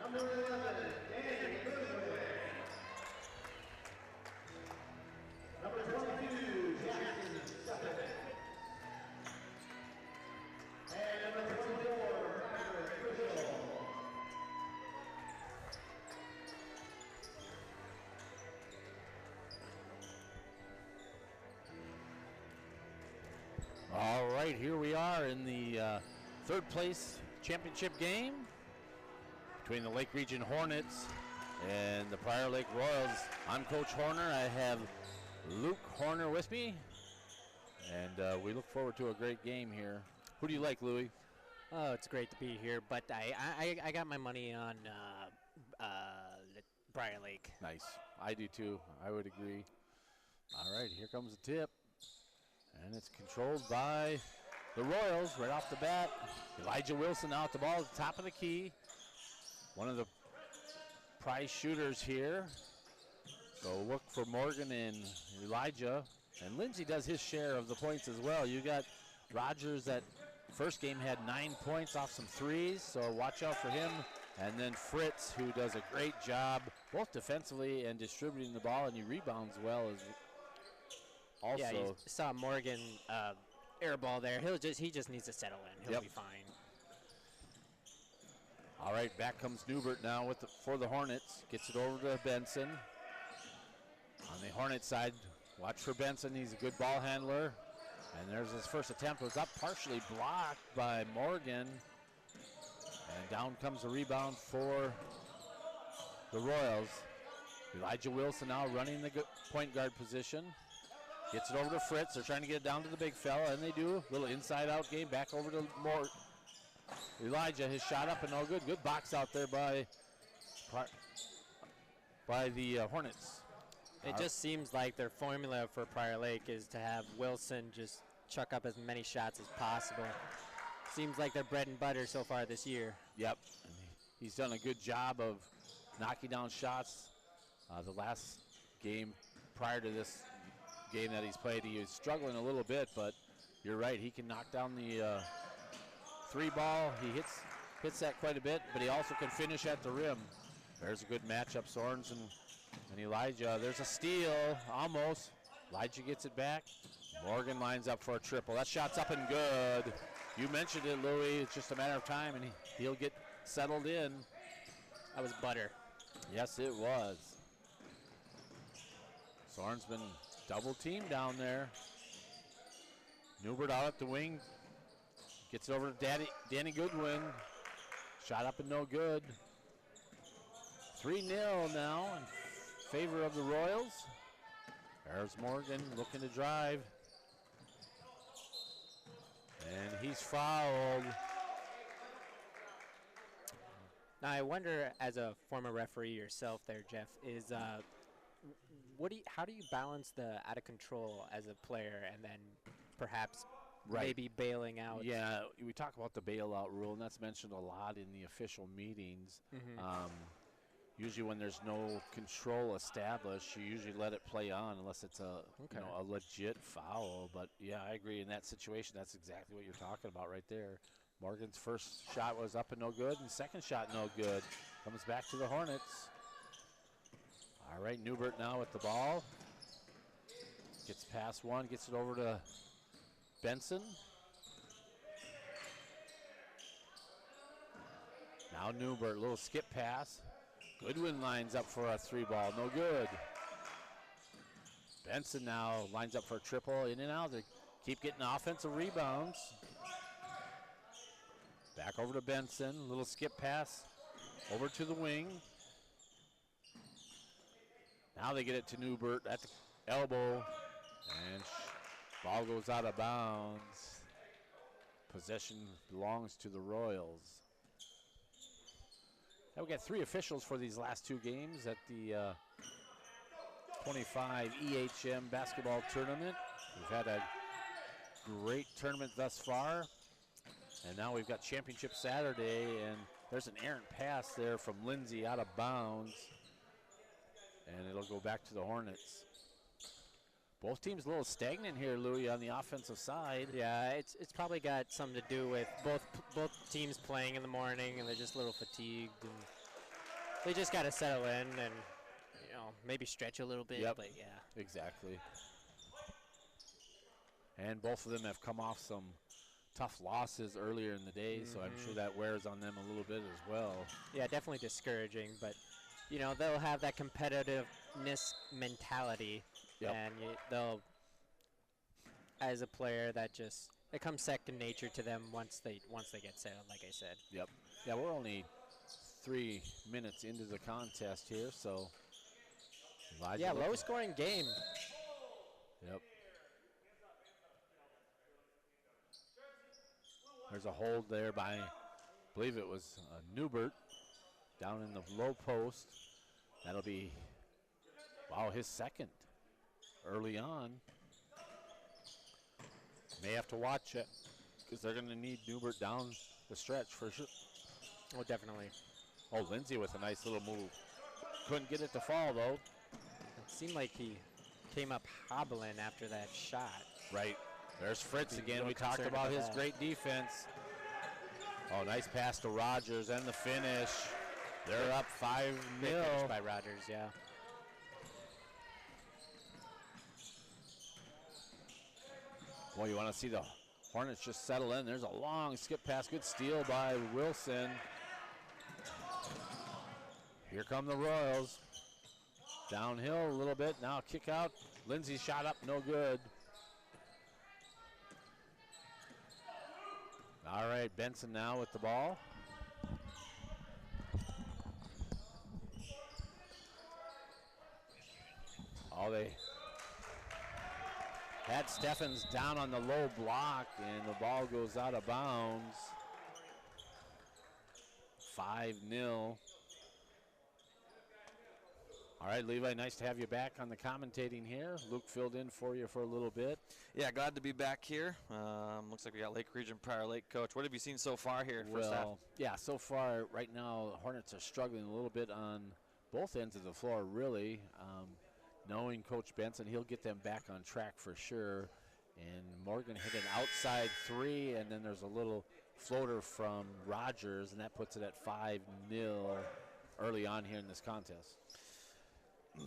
All right, here we are in the third place championship game between the Lake Region Hornets and the Prior Lake Royals. I'm Coach Horner. I have Luke Horner with me, and we look forward to a great game here. Who do you like, Louie? Oh, it's great to be here, but I got my money on Prior Lake. Nice. I do too. I would agree. All right, here comes the tip. And it's controlled by the Royals right off the bat. Elijah Wilson out the ball at the top of the key. One of the prize shooters here. So look for Morgan and Elijah. And Lindsay does his share of the points as well. You got Rogers that first game had 9 points off some threes, so watch out for him. And then Fritz, who does a great job both defensively and distributing the ball, and he rebounds well as also. Yeah, you saw Morgan air ball there. He just needs to settle in. He'll be fine. All right, back comes Newbert now for the Hornets. Gets it over to Benson. On the Hornet side, watch for Benson. He's a good ball handler. And there's his first attempt. It was up, partially blocked by Morgan. And down comes the rebound for the Royals. Elijah Wilson now running the point guard position. Gets it over to Fritz. They're trying to get it down to the big fella, and they do. Little inside-out game. Back over to Elijah. His shot up and no good. Good box out there by the Hornets. It just seems like their formula for Prior Lake is to have Wilson just chuck up as many shots as possible. Seems like their bread and butter so far this year. Yep. And he's done a good job of knocking down shots. The last game prior to this game that he's played, he was struggling a little bit, but you're right, he can knock down the three ball. He hits that quite a bit, but he also can finish at the rim. There's a good matchup, Sorensen and Elijah. There's a steal, almost. Elijah gets it back. Morgan lines up for a triple. That shot's up and good. You mentioned it, Louie. It's just a matter of time, and he'll get settled in. That was butter. Yes, it was. Soren's been double teamed down there. Newbert out at the wing. Gets it over to Danny Goodwin. Shot up and no good. 3-0 now in favor of the Royals. There's Morgan looking to drive. And he's fouled. Now I wonder, as a former referee yourself there, Jeff, is how do you balance the out of control as a player and then perhaps maybe bailing out? Yeah, we talk about the bailout rule, and that's mentioned a lot in the official meetings. Usually when there's no control established, you usually let it play on unless it's a legit foul. But, yeah, I agree. In that situation, that's exactly what you're talking about right there. Morgan's first shot was up and no good, and second shot no good. Comes back to the Hornets. All right, Newbert now with the ball. Gets past one, gets it over to Benson. Now Newbert, little skip pass. Goodwin lines up for a three ball, no good. Benson now lines up for a triple, in and out. They keep getting offensive rebounds. Back over to Benson, little skip pass over to the wing. Now they get it to Newbert at the elbow, and ball goes out of bounds. Possession belongs to the Royals. Now we got 3 officials for these last 2 games at the 25 EHM basketball tournament. We've had a great tournament thus far, and now we've got Championship Saturday, and there's an errant pass there from Lindsay out of bounds, and it'll go back to the Hornets. Both teams a little stagnant here, Louie, on the offensive side. Yeah, it's probably got something to do with both teams playing in the morning, and they're just a little fatigued. And They just got to settle in and, maybe stretch a little bit. Yep. But, yeah. Exactly. And both of them have come off some tough losses earlier in the day, so I'm sure that wears on them a little bit as well. Yeah, definitely discouraging, but they'll have that competitiveness mentality, and they'll, as a player, it comes second nature to them once they get settled, like I said. Yep. Yeah, we're only 3 minutes into the contest here, so Elijah low-scoring game. Yep. There's a hold there by, I believe it was Newbert down in the low post. That'll be, wow, his second early on. May have to watch it because they're going to need Newbert down the stretch for sure. Oh, definitely. Oh, Lindsay with a nice little move. Couldn't get it to fall, though. It seemed like he came up hobbling after that shot. Right. There's Fritz again. We talked about his great defense. Oh, nice pass to Rogers and the finish. They're up 5-0. Finish by Rogers, yeah. Well, you want to see the Hornets just settle in. There's a long skip pass. Good steal by Wilson. Here come the Royals. Downhill a little bit. Now kick out. Lindsay shot up, no good. All right, Benson now with the ball. Oh, they had Steffens down on the low block, and the ball goes out of bounds. 5-0. All right, Levi, nice to have you back on the commentating here. Luke filled in for you for a little bit. Yeah, glad to be back here. Looks like we got Lake Region Prior Lake coach. What have you seen so far here? First half? Yeah, so far right now, Hornets are struggling a little bit on both ends of the floor, really. Knowing Coach Benson, he'll get them back on track for sure. And Morgan hit an outside three, and then there's a little floater from Rogers, and that puts it at 5-0 early on here in this contest.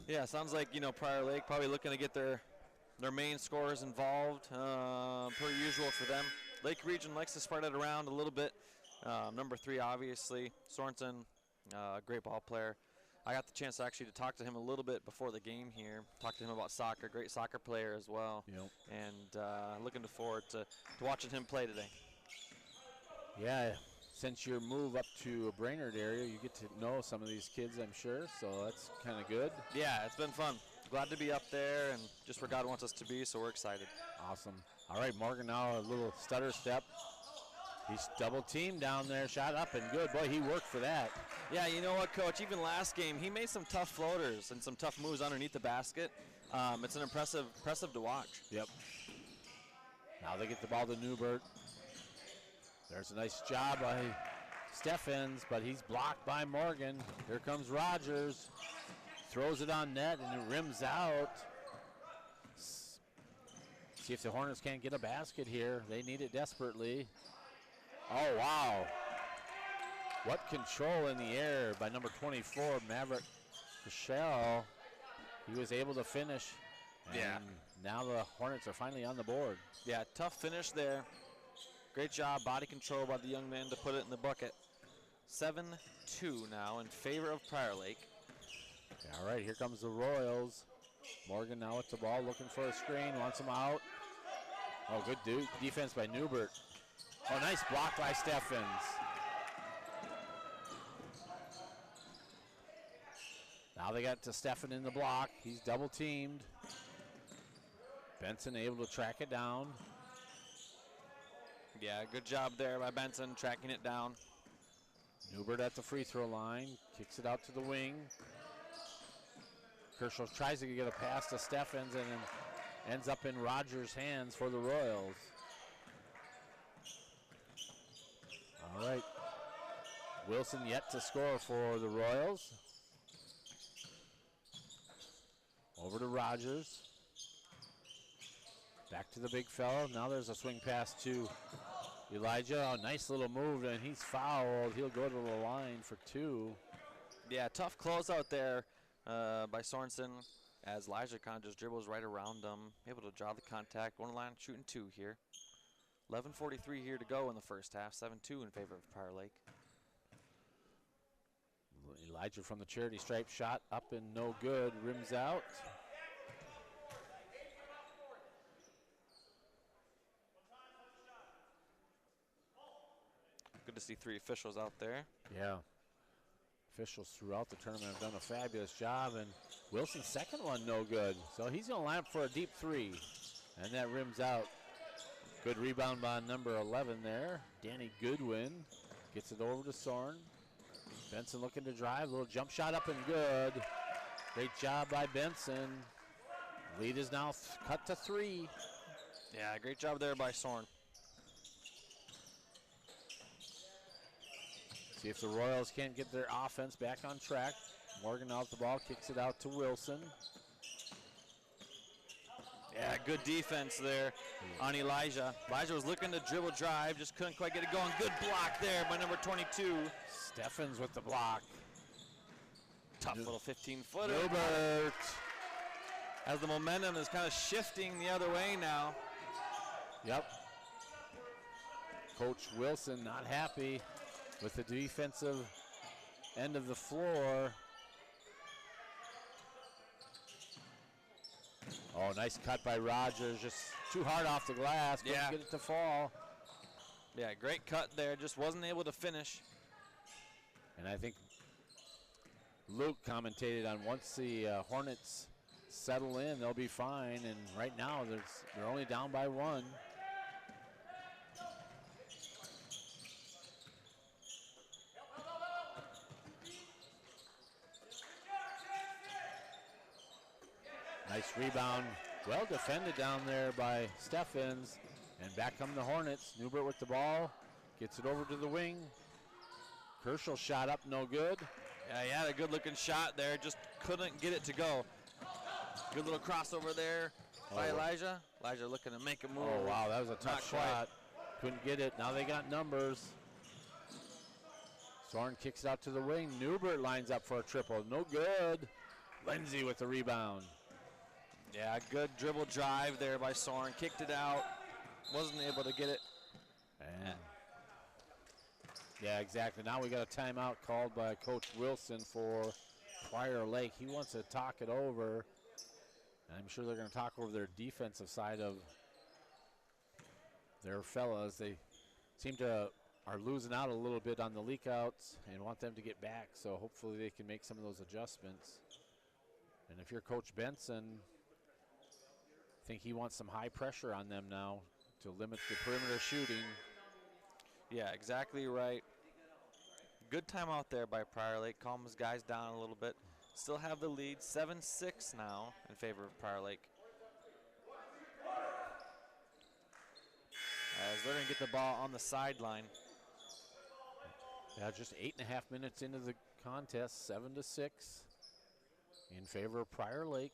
Yeah, sounds like, Prior Lake probably looking to get their main scorers involved, per usual for them. Lake Region likes to spread it around a little bit. Number 3, obviously, Sorensen, great ball player. I got the chance actually to talk to him a little bit before the game here. Talk to him about soccer, great soccer player as well. Yep. And looking forward to watching him play today. Yeah, since your move up to a Brainerd area, you get to know some of these kids, I'm sure, so that's kind of good. Yeah, it's been fun. Glad to be up there and just where God wants us to be, so we're excited. Awesome. All right, Morgan now a little stutter step. He's double teamed down there, shot up and good. Boy, he worked for that. Yeah, you know what, Coach? Even last game, he made some tough floaters and some tough moves underneath the basket. It's an impressive to watch. Yep. Now they get the ball to Newbert. There's a nice job by Steffens, but he's blocked by Morgan. Here comes Rogers. Throws it on net, and it rims out. See if the Hornets can't get a basket here. They need it desperately. Oh, wow. What control in the air by number 24, Maverick Michelle. He was able to finish. And now the Hornets are finally on the board. Yeah, tough finish there. Great job, body control by the young man to put it in the bucket. 7-2 now in favor of Prior Lake. All right, here comes the Royals. Morgan now with the ball, looking for a screen, wants him out. Oh, good defense by Newbert. Oh, nice block by Steffens. Now they got to Steffen in the block. He's double teamed. Benson able to track it down. Yeah, good job there by Benson, tracking it down. Newbert at the free throw line, kicks it out to the wing. Kershaw tries to get a pass to Steffens and then ends up in Rogers' hands for the Royals. All right. Wilson yet to score for the Royals. Over to Rogers. Back to the big fella. Now there's a swing pass to Elijah. Oh, nice little move, and he's fouled. He'll go to the line for 2. Yeah, tough closeout there by Sorensen as Elijah kind of just dribbles right around him, able to draw the contact. One line shooting 2 here. 11:43 here to go in the first half. 7-2 in favor of Prior Lake. Elijah from the charity stripe shot up and no good. Rims out. Good to see 3 officials out there. Yeah. Officials throughout the tournament have done a fabulous job, and Wilson's second one no good. So he's going to line up for a deep 3, and that rims out. Good rebound by number 11 there. Danny Goodwin gets it over to Soren. Benson looking to drive, little jump shot up and good. Great job by Benson. Lead is now cut to 3. Yeah, great job there by Soren. See if the Royals can't get their offense back on track. Morgan out the ball, kicks it out to Wilson. Yeah, good defense there on Elijah. Elijah was looking to dribble drive, just couldn't quite get it going. Good block there by number 22. Steffens with the block. Tough little 15-footer. Gilbert. As the momentum is kind of shifting the other way now. Yep. Coach Wilson not happy with the defensive end of the floor. Oh, nice cut by Rogers. Just too hard off the glass. Couldn't get it to fall. Yeah, great cut there. Just wasn't able to finish. And I think Luke commentated on once the Hornets settle in, they'll be fine. And right now, they're only down by 1. Nice rebound. Well defended down there by Steffens. And back come the Hornets. Newbert with the ball. Gets it over to the wing. Kershaw shot up, no good. Yeah, he had a good looking shot there. Just couldn't get it to go. Good little crossover there by Elijah. Elijah looking to make a move. Oh, wow, that was a tough shot. Couldn't get it. Now they got numbers. Soren kicks it out to the wing. Newbert lines up for a triple. No good. Lindsay with the rebound. Yeah, good dribble drive there by Soren. Kicked it out. Wasn't able to get it. And yeah, exactly. Now we got a timeout called by Coach Wilson for Prior Lake. He wants to talk it over. And I'm sure they're going to talk over their defensive side of their fellas. They seem to are losing out a little bit on the leak outs and want them to get back. So hopefully they can make some of those adjustments. And if you're Coach Benson, I think he wants some high pressure on them now to limit the perimeter shooting. Yeah, exactly right. Good timeout there by Prior Lake. Calm his guys down a little bit. Still have the lead, 7-6 now in favor of Prior Lake. As they're going to get the ball on the sideline. Yeah, just 8.5 minutes into the contest, 7-6 in favor of Prior Lake.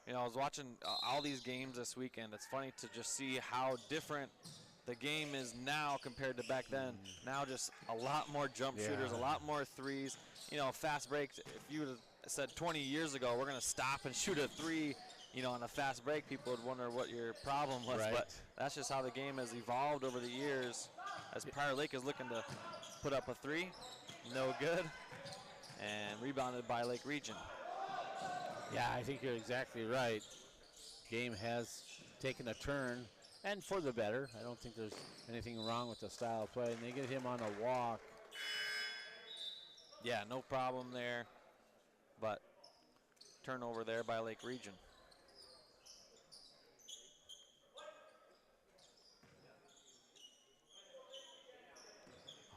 You know, I was watching all these games this weekend. It's funny to just see how different the game is now compared to back then. Now just a lot more jump shooters, a lot more threes. You know, fast breaks. If you would have said 20 years ago, we're going to stop and shoot a 3, you know, on a fast break, people would wonder what your problem was. Right. But that's just how the game has evolved over the years. As Prior Lake is looking to put up a 3, no good, and rebounded by Lake Region. Yeah, I think you're exactly right. Game has taken a turn, and for the better. I don't think there's anything wrong with the style of play. And they get him on a walk. Yeah, no problem there. But turnover there by Lake Region.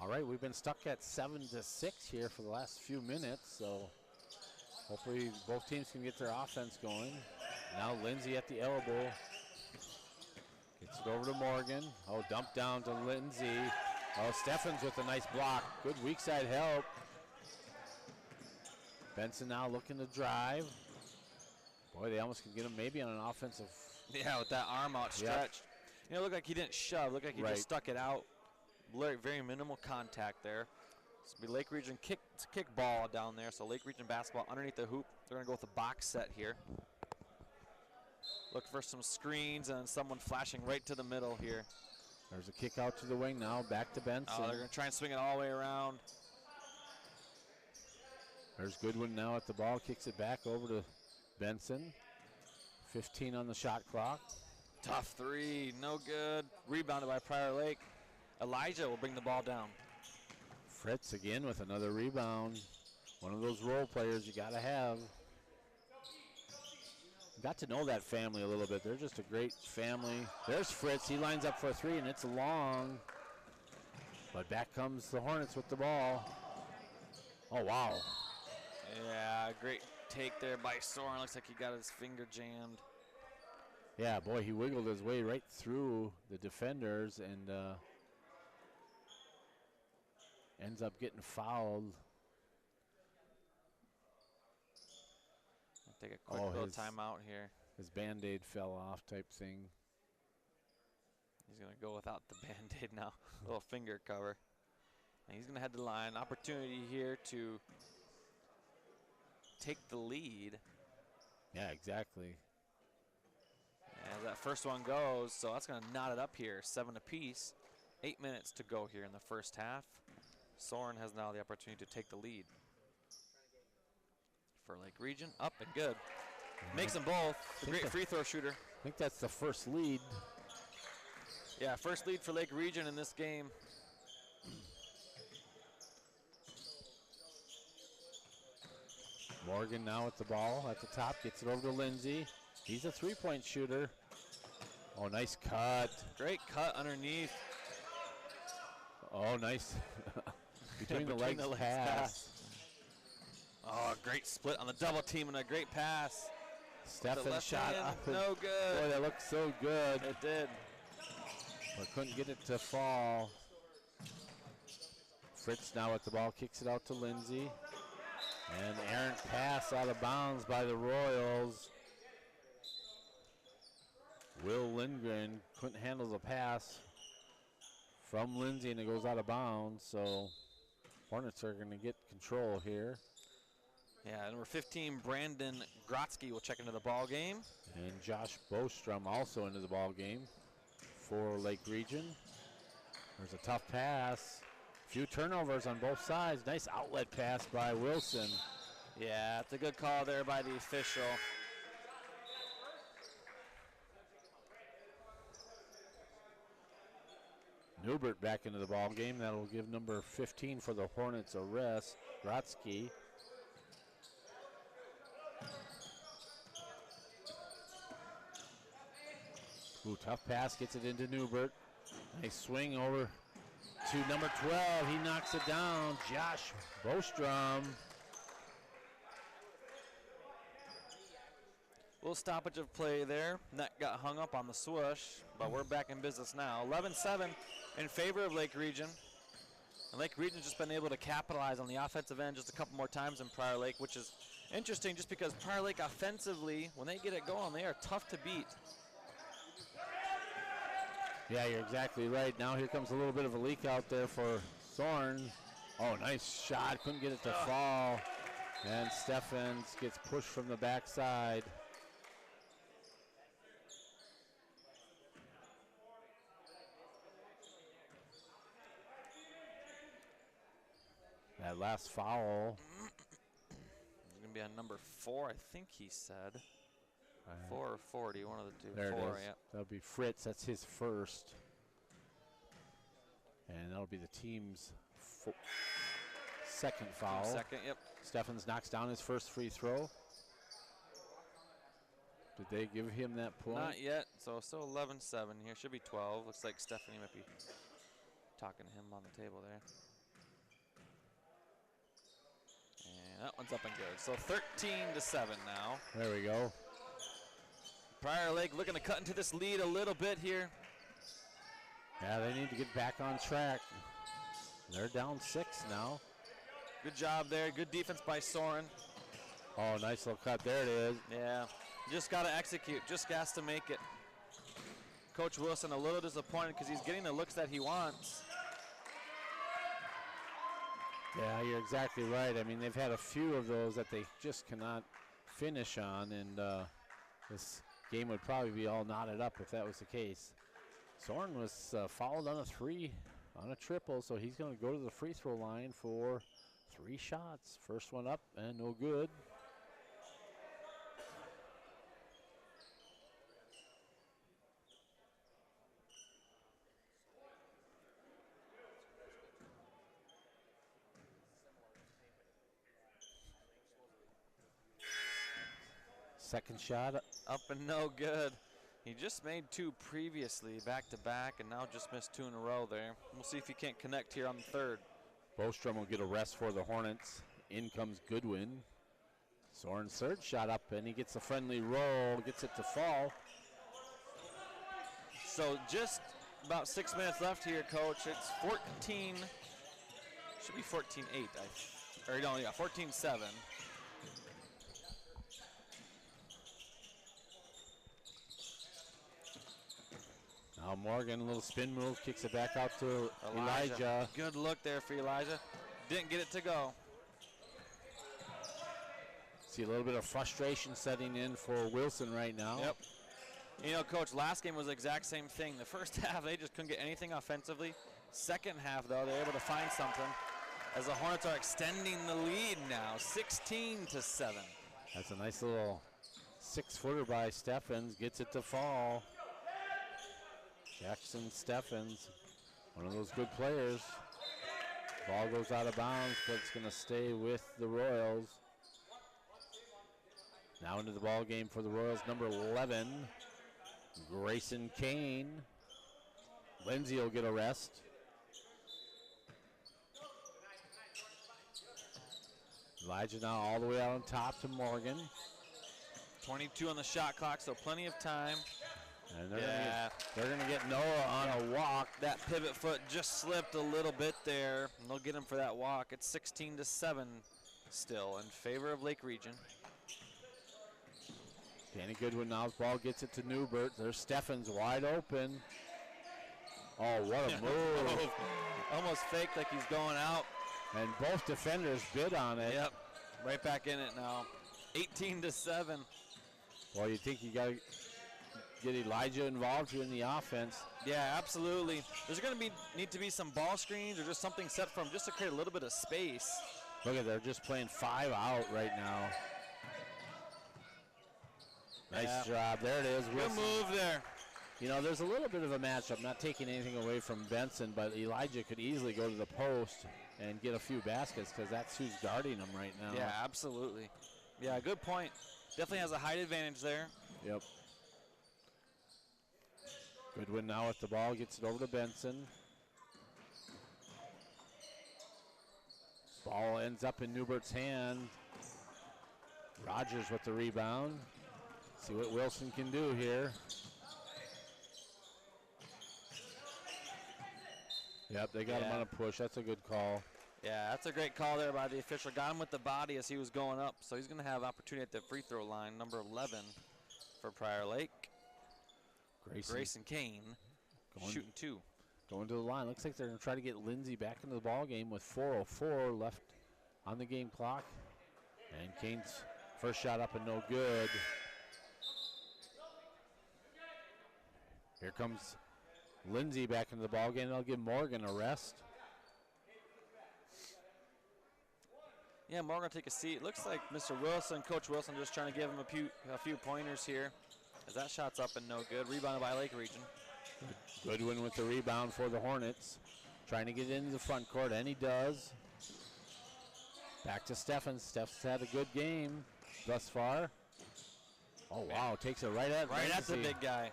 All right, we've been stuck at 7-6 here for the last few minutes, so hopefully both teams can get their offense going. Now Lindsay at the elbow. Gets it over to Morgan. Oh, dump down to Lindsay. Oh, Steffens with a nice block. Good weak side help. Benson now looking to drive. Boy, they almost can get him maybe on an offensive. Yeah, with that arm outstretched. Yep. You know, it looked like he didn't shove. Looked like he Right. just stuck it out. Very minimal contact there. It's gonna be Lake Region kick ball down there. So Lake Region basketball underneath the hoop. They're gonna go with a box set here. Look for some screens and someone flashing right to the middle here. There's a kick out to the wing now, back to Benson. Oh, they're gonna try and swing it all the way around. There's Goodwin now at the ball, kicks it back over to Benson. 15 on the shot clock. Tough three, no good. Rebounded by Prior Lake. Elijah will bring the ball down. Fritz again with another rebound. One of those role players you gotta have. Got to know that family a little bit. They're just a great family. There's Fritz, he lines up for a three and it's long. But back comes the Hornets with the ball. Oh, wow. Yeah, great take there by Soren. Looks like he got his finger jammed. Yeah, boy, he wiggled his way right through the defenders and ends up getting fouled. I'll take a quick little timeout here. His Band-Aid fell off type thing. He's going to go without the Band-Aid now. Little finger cover. And he's going to head to the line. Opportunity here to take the lead. Yeah, exactly. As that first one goes, so that's going to knot it up here. 7 apiece. 8 minutes to go here in the first half. Soren has now the opportunity to take the lead. For Lake Region, up and good. Makes them both. A great free throw shooter. I think that's the first lead. Yeah, first lead for Lake Region in this game. Morgan now with the ball at the top, gets it over to Lindsay. He's a three-point shooter. Oh, nice cut. Great cut underneath. Oh, nice. Between the legs pass. Oh, great split on the double team and a great pass. Stefan shot up. No good. Boy, that looked so good. It did. But couldn't get it to fall. Fritz now with the ball, kicks it out to Lindsay. And errant pass out of bounds by the Royals. Will Lindgren couldn't handle the pass from Lindsay and it goes out of bounds. So Hornets are going to get control here. Yeah, number 15, Brandon Grotsky will check into the ball game. And Josh Bostrom also into the ball game for Lake Region. There's a tough pass. Few turnovers on both sides. Nice outlet pass by Wilson. Yeah, it's a good call there by the official. Newbert back into the ball game. That'll give number 15 for the Hornets a rest. Grotsky. Ooh, tough pass, gets it into Newbert. Nice swing over to number 12. He knocks it down. Josh Bostrom. Little stoppage of play there. Net got hung up on the swoosh, but we're back in business now. 11-7 in favor of Lake Region. And Lake Region's just been able to capitalize on the offensive end just a couple more times than Prior Lake, which is interesting just because Prior Lake offensively, when they get it going, they are tough to beat. Yeah, you're exactly right. Now here comes a little bit of a leak out there for Thorne. Oh, nice shot. Couldn't get it to fall. And Steffens gets pushed from the backside. That last foul. It's going to be on number 4, I think he said. 4 or 40, one of the two. There 4, it is. yeah. That'll be Fritz. That's his first. And that'll be the team's second foul. Second, yep. Steffens knocks down his first free throw. Did they give him that point? Not yet, so still 11-7 here. Should be 12. Looks like Stephanie might be talking to him on the table there. And that one's up and good. So 13-7 now. There we go. Prior Lake looking to cut into this lead a little bit here. Yeah, they need to get back on track. They're down 6 now. Good job there. Good defense by Soren. Oh, nice little cut. There it is. Yeah, just got to execute. Just has to make it. Coach Wilson a little disappointed because he's getting the looks that he wants. Yeah, you're exactly right. I mean, they've had a few of those that they just cannot finish on, and this game would probably be all knotted up if that was the case. Soren was fouled on a 3 on a triple, so he's going to go to the free throw line for 3 shots. First one up and no good. Second shot. Up and no good. He just made 2 previously, back to back, and now just missed 2 in a row there. We'll see if he can't connect here on the third. Bostrom will get a rest for the Hornets. In comes Goodwin. Soren's third shot up, and he gets a friendly roll, gets it to fall. So just about 6 minutes left here, Coach. It's 14, should be 14-8, or no, yeah, 14-7. Now Morgan, a little spin move, kicks it back out to Elijah. Good look there for Elijah. Didn't get it to go. See a little bit of frustration setting in for Wilson right now. Yep. You know, Coach, last game was the exact same thing. The first half, they just couldn't get anything offensively. Second half, though, they're able to find something as the Hornets are extending the lead now, 16-7. That's a nice little 6-footer by Steffens, gets it to fall. Jackson Steffens, one of those good players. Ball goes out of bounds, but it's going to stay with the Royals. Now into the ball game for the Royals, number 11, Grayson Kane. Lindsay will get a rest. Elijah now all the way out on top to Morgan. 22 on the shot clock, so plenty of time. And they're gonna get Noah on a walk. That pivot foot just slipped a little bit there, and they'll get him for that walk. It's 16-7 still in favor of Lake Region. Danny Goodwin now's ball gets it to Newbert. There's Steffens wide open. Oh, what a move. Almost faked like he's going out. And both defenders bid on it. Yep, right back in it now. 18-7. Well, you think you got to get Elijah involved here in the offense. Yeah, absolutely. There's going to need to be some ball screens or just something set for him just to create a little bit of space. Look at, they're just playing 5 out right now. Nice job. There it is. Good move there. You know, there's a little bit of a matchup, not taking anything away from Benson, but Elijah could easily go to the post and get a few baskets because that's who's guarding him right now. Yeah, absolutely. Yeah, good point. Definitely has a height advantage there. Yep. Goodwin now with the ball, gets it over to Benson. Ball ends up in Newbert's hand. Rogers with the rebound. See what Wilson can do here. Yep, they got him on a push. That's a good call. Yeah, that's a great call there by the official. Got him with the body as he was going up, so he's going to have opportunity at the free throw line, number 11 for Prior Lake. Grayson Kane shooting 2. Going to the line. Looks like they're going to try to get Lindsay back into the ball game with 4:04 left on the game clock. And Kane's first shot up and no good. Here comes Lindsay back into the ball game. They'll give Morgan a rest. Yeah, Morgan will take a seat. Looks like Mr. Wilson, Coach Wilson, just trying to give him a few pointers here. As that shot's up and no good. Rebounded by Lake Region. Goodwin with the rebound for the Hornets. Trying to get into the front court, and he does. Back to Steffens. Steffens had a good game thus far. Oh, wow, takes it right at the big guy.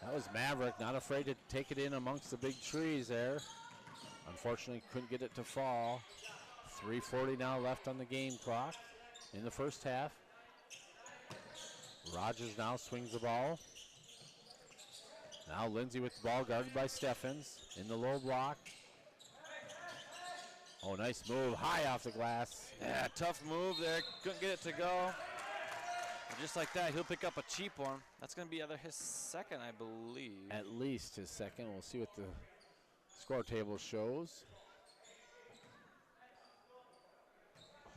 That was Maverick, not afraid to take it in amongst the big trees there. Unfortunately, couldn't get it to fall. 3:40 now left on the game clock in the first half. Rogers now swings the ball. Now Lindsay with the ball, guarded by Steffens in the low block. Oh, nice move, high off the glass. Yeah, tough move there. Couldn't get it to go. And just like that, he'll pick up a cheap one. That's going to be his second, I believe. At least his second. We'll see what the score table shows.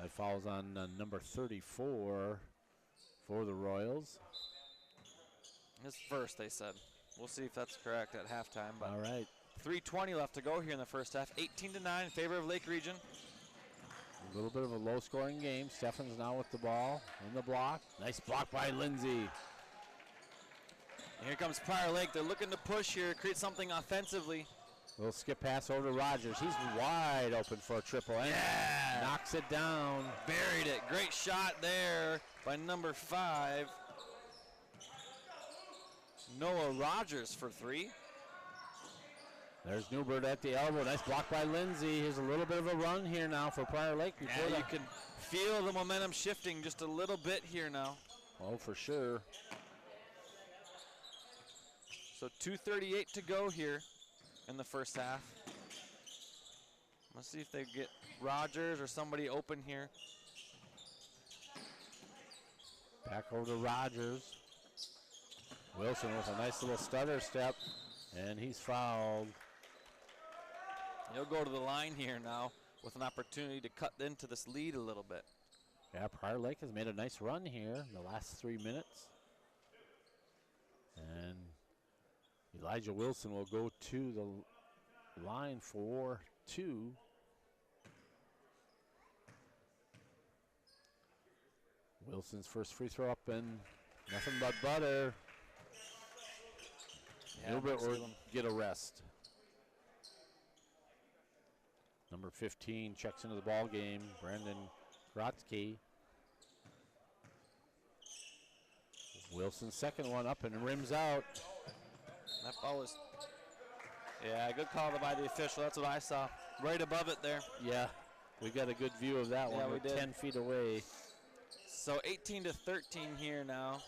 That falls on number 34 for the Royals. His first, they said. We'll see if that's correct at halftime. But All right. 3:20 left to go here in the first half. 18-9 in favor of Lake Region. A little bit of a low-scoring game. Steffens now with the ball in the block. Nice block by Lindsay. And here comes Prior Lake. They're looking to push here, create something offensively. Little skip pass over to Rogers. He's wide open for a triple. And knocks it down. Buried it. Great shot there by number 5. Noah Rogers for 3. There's Newbert at the elbow. Nice block by Lindsay. Here's a little bit of a run here now for Prior Lake. Before you can feel the momentum shifting just a little bit here now. Oh, for sure. So 2:38 to go here in the first half. Let's see if they get Rogers or somebody open here. Back over to Rogers. Wilson with a nice little stutter step, and he's fouled. He'll go to the line here now with an opportunity to cut into this lead a little bit. Yeah, Prior Lake has made a nice run here in the last 3 minutes. And Elijah Wilson will go to the line for 2. Wilson's first free throw up and nothing but butter. Gilbert will get a rest. Number 15 checks into the ball game, Brandon Grotzky. Wilson's second one up and rims out. That ball was, yeah, good call by the official. That's what I saw. Right above it there. Yeah, we got a good view of that one. Yeah, we did. 10 feet away. So 18-13 here now.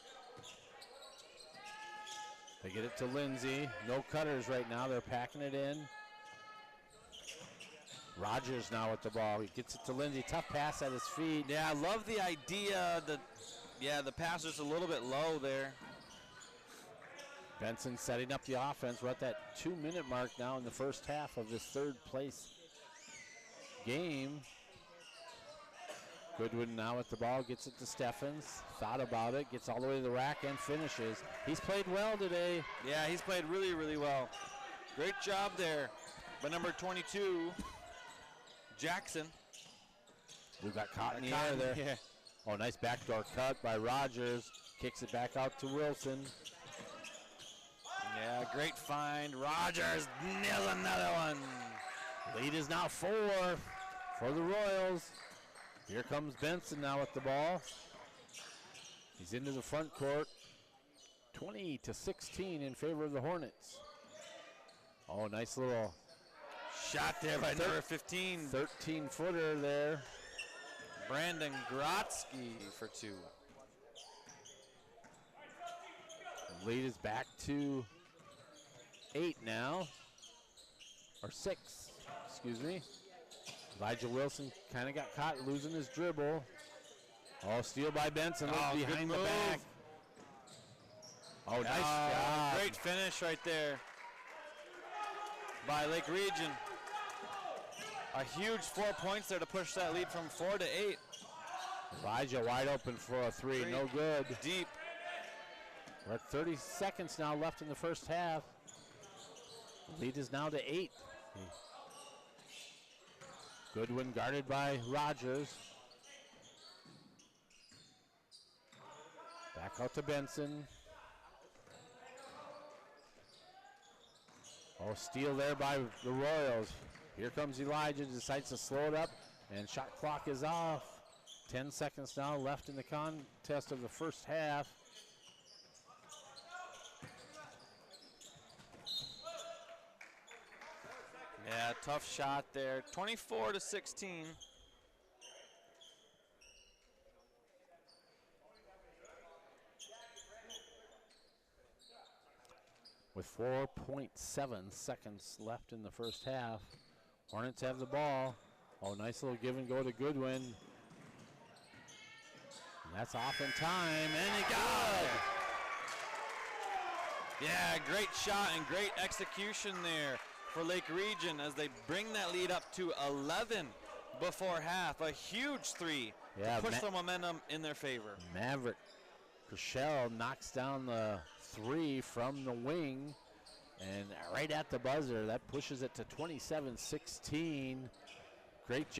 They get it to Lindsay. No cutters right now. They're packing it in. Rogers now with the ball. He gets it to Lindsay. Tough pass at his feet. Yeah, I love the idea. The pass is a little bit low there. Benson setting up the offense. We're at that 2-minute mark now in the first half of this third place game. Goodwin now with the ball, gets it to Steffens. Thought about it, gets all the way to the rack and finishes. He's played well today. Yeah, he's played really, really well. Great job there by number 22, Jackson. We got caught in the air there. Yeah. Oh, nice backdoor cut by Rogers. Kicks it back out to Wilson. Yeah, great find. Rogers nails another one. Lead is now 4 for the Royals. Here comes Benson now with the ball. He's into the front court. 20-16 in favor of the Hornets. Oh, nice little shot there by number 15. 13-footer there. Brandon Grotzky for 2. The lead is back to 8 now. Or 6, excuse me. Elijah Wilson kind of got caught losing his dribble. Oh, steal by Benson. Behind the back. Oh, nice job. Great finish right there by Lake Region. A huge 4 points there to push that lead from 4 to 8. Elijah wide open for a 3. No good. Deep. We're at 30 seconds now left in the first half. The lead is now to 8. Goodwin guarded by Rogers. Back out to Benson. Oh, steal there by the Royals. Here comes Elijah, decides to slow it up, and shot clock is off. 10 seconds now left in the contest of the first half. Yeah, tough shot there. 24-16. With 4.7 seconds left in the first half. Hornets have the ball. Oh, nice little give and go to Goodwin. And that's off in time, and he got it. Yeah, great shot and great execution there for Lake Region as they bring that lead up to 11 before half. A huge three to push the momentum in their favor. Maverick Rochelle knocks down the three from the wing, and right at the buzzer, that pushes it to 27-16. Great job.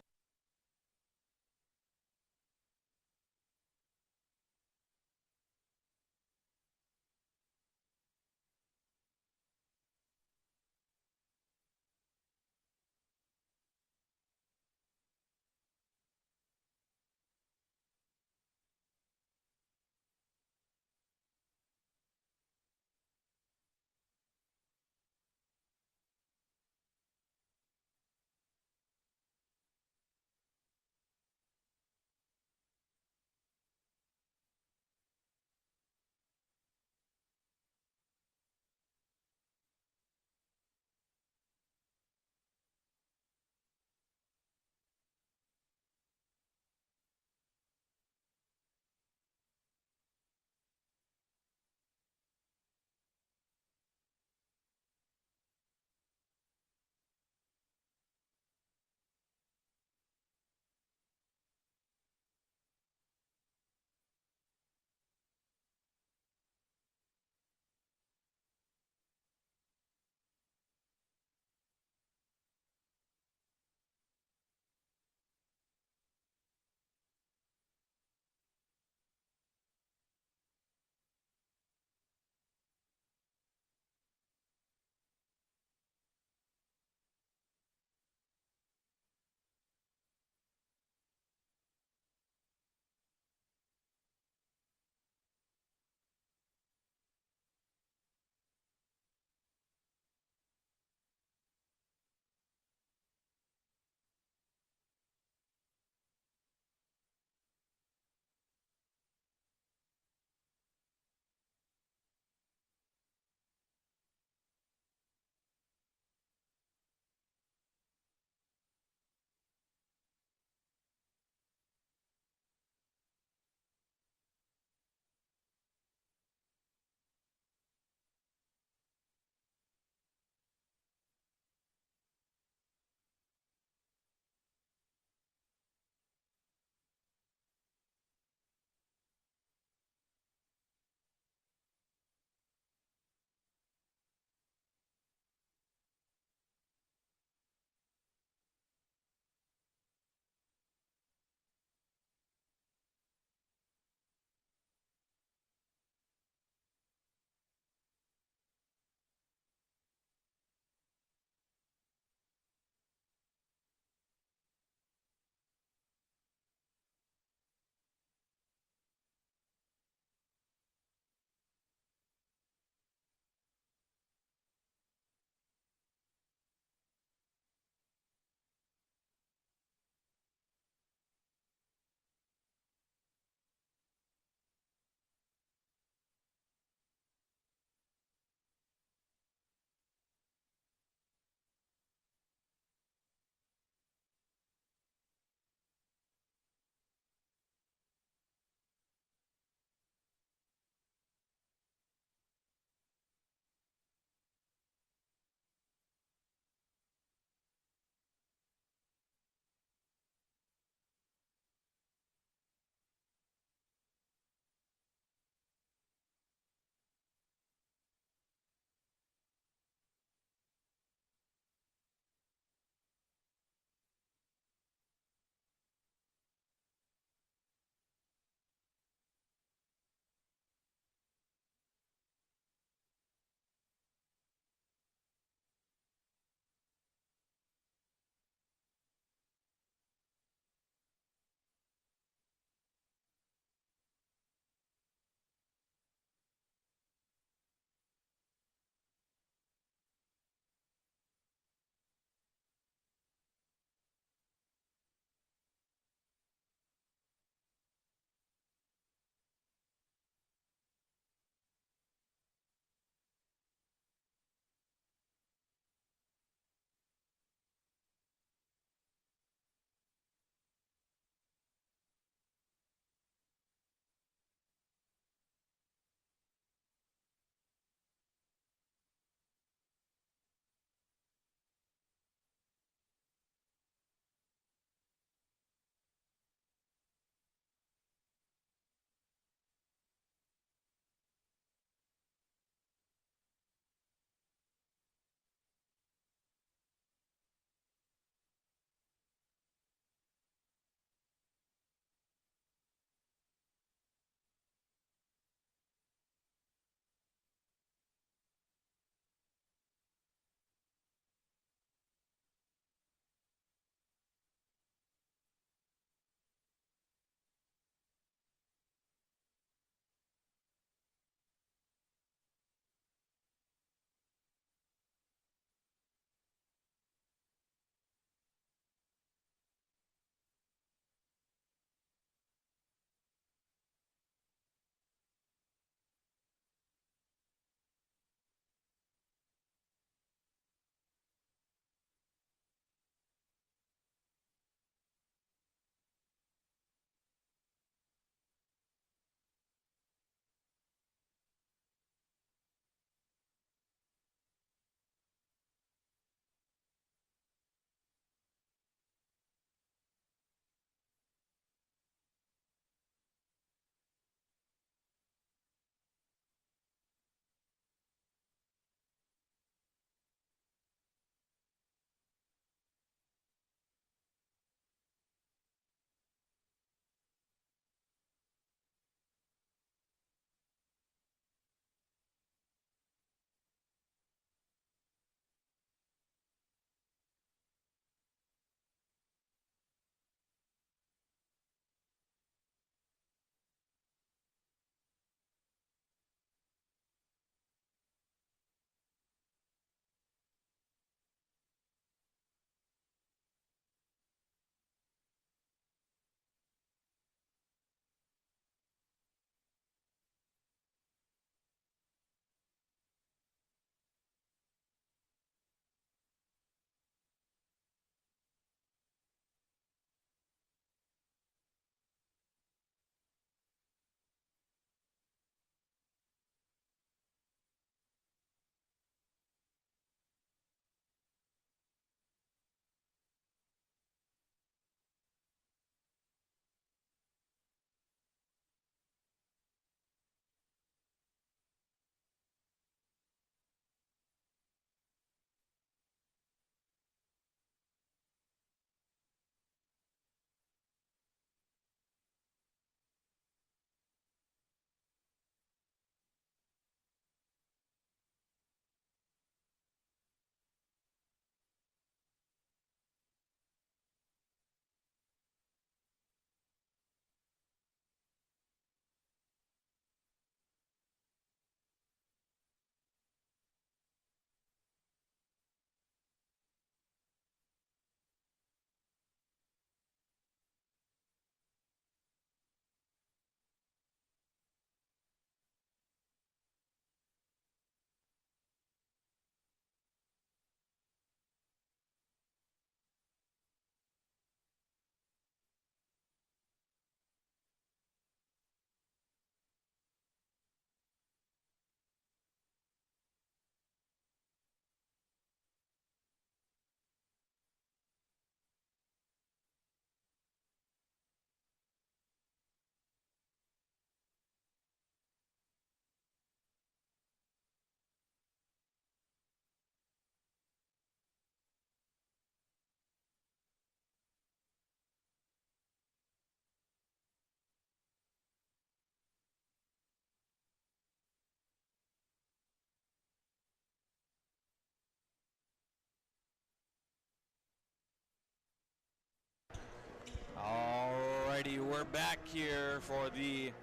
we're back here for the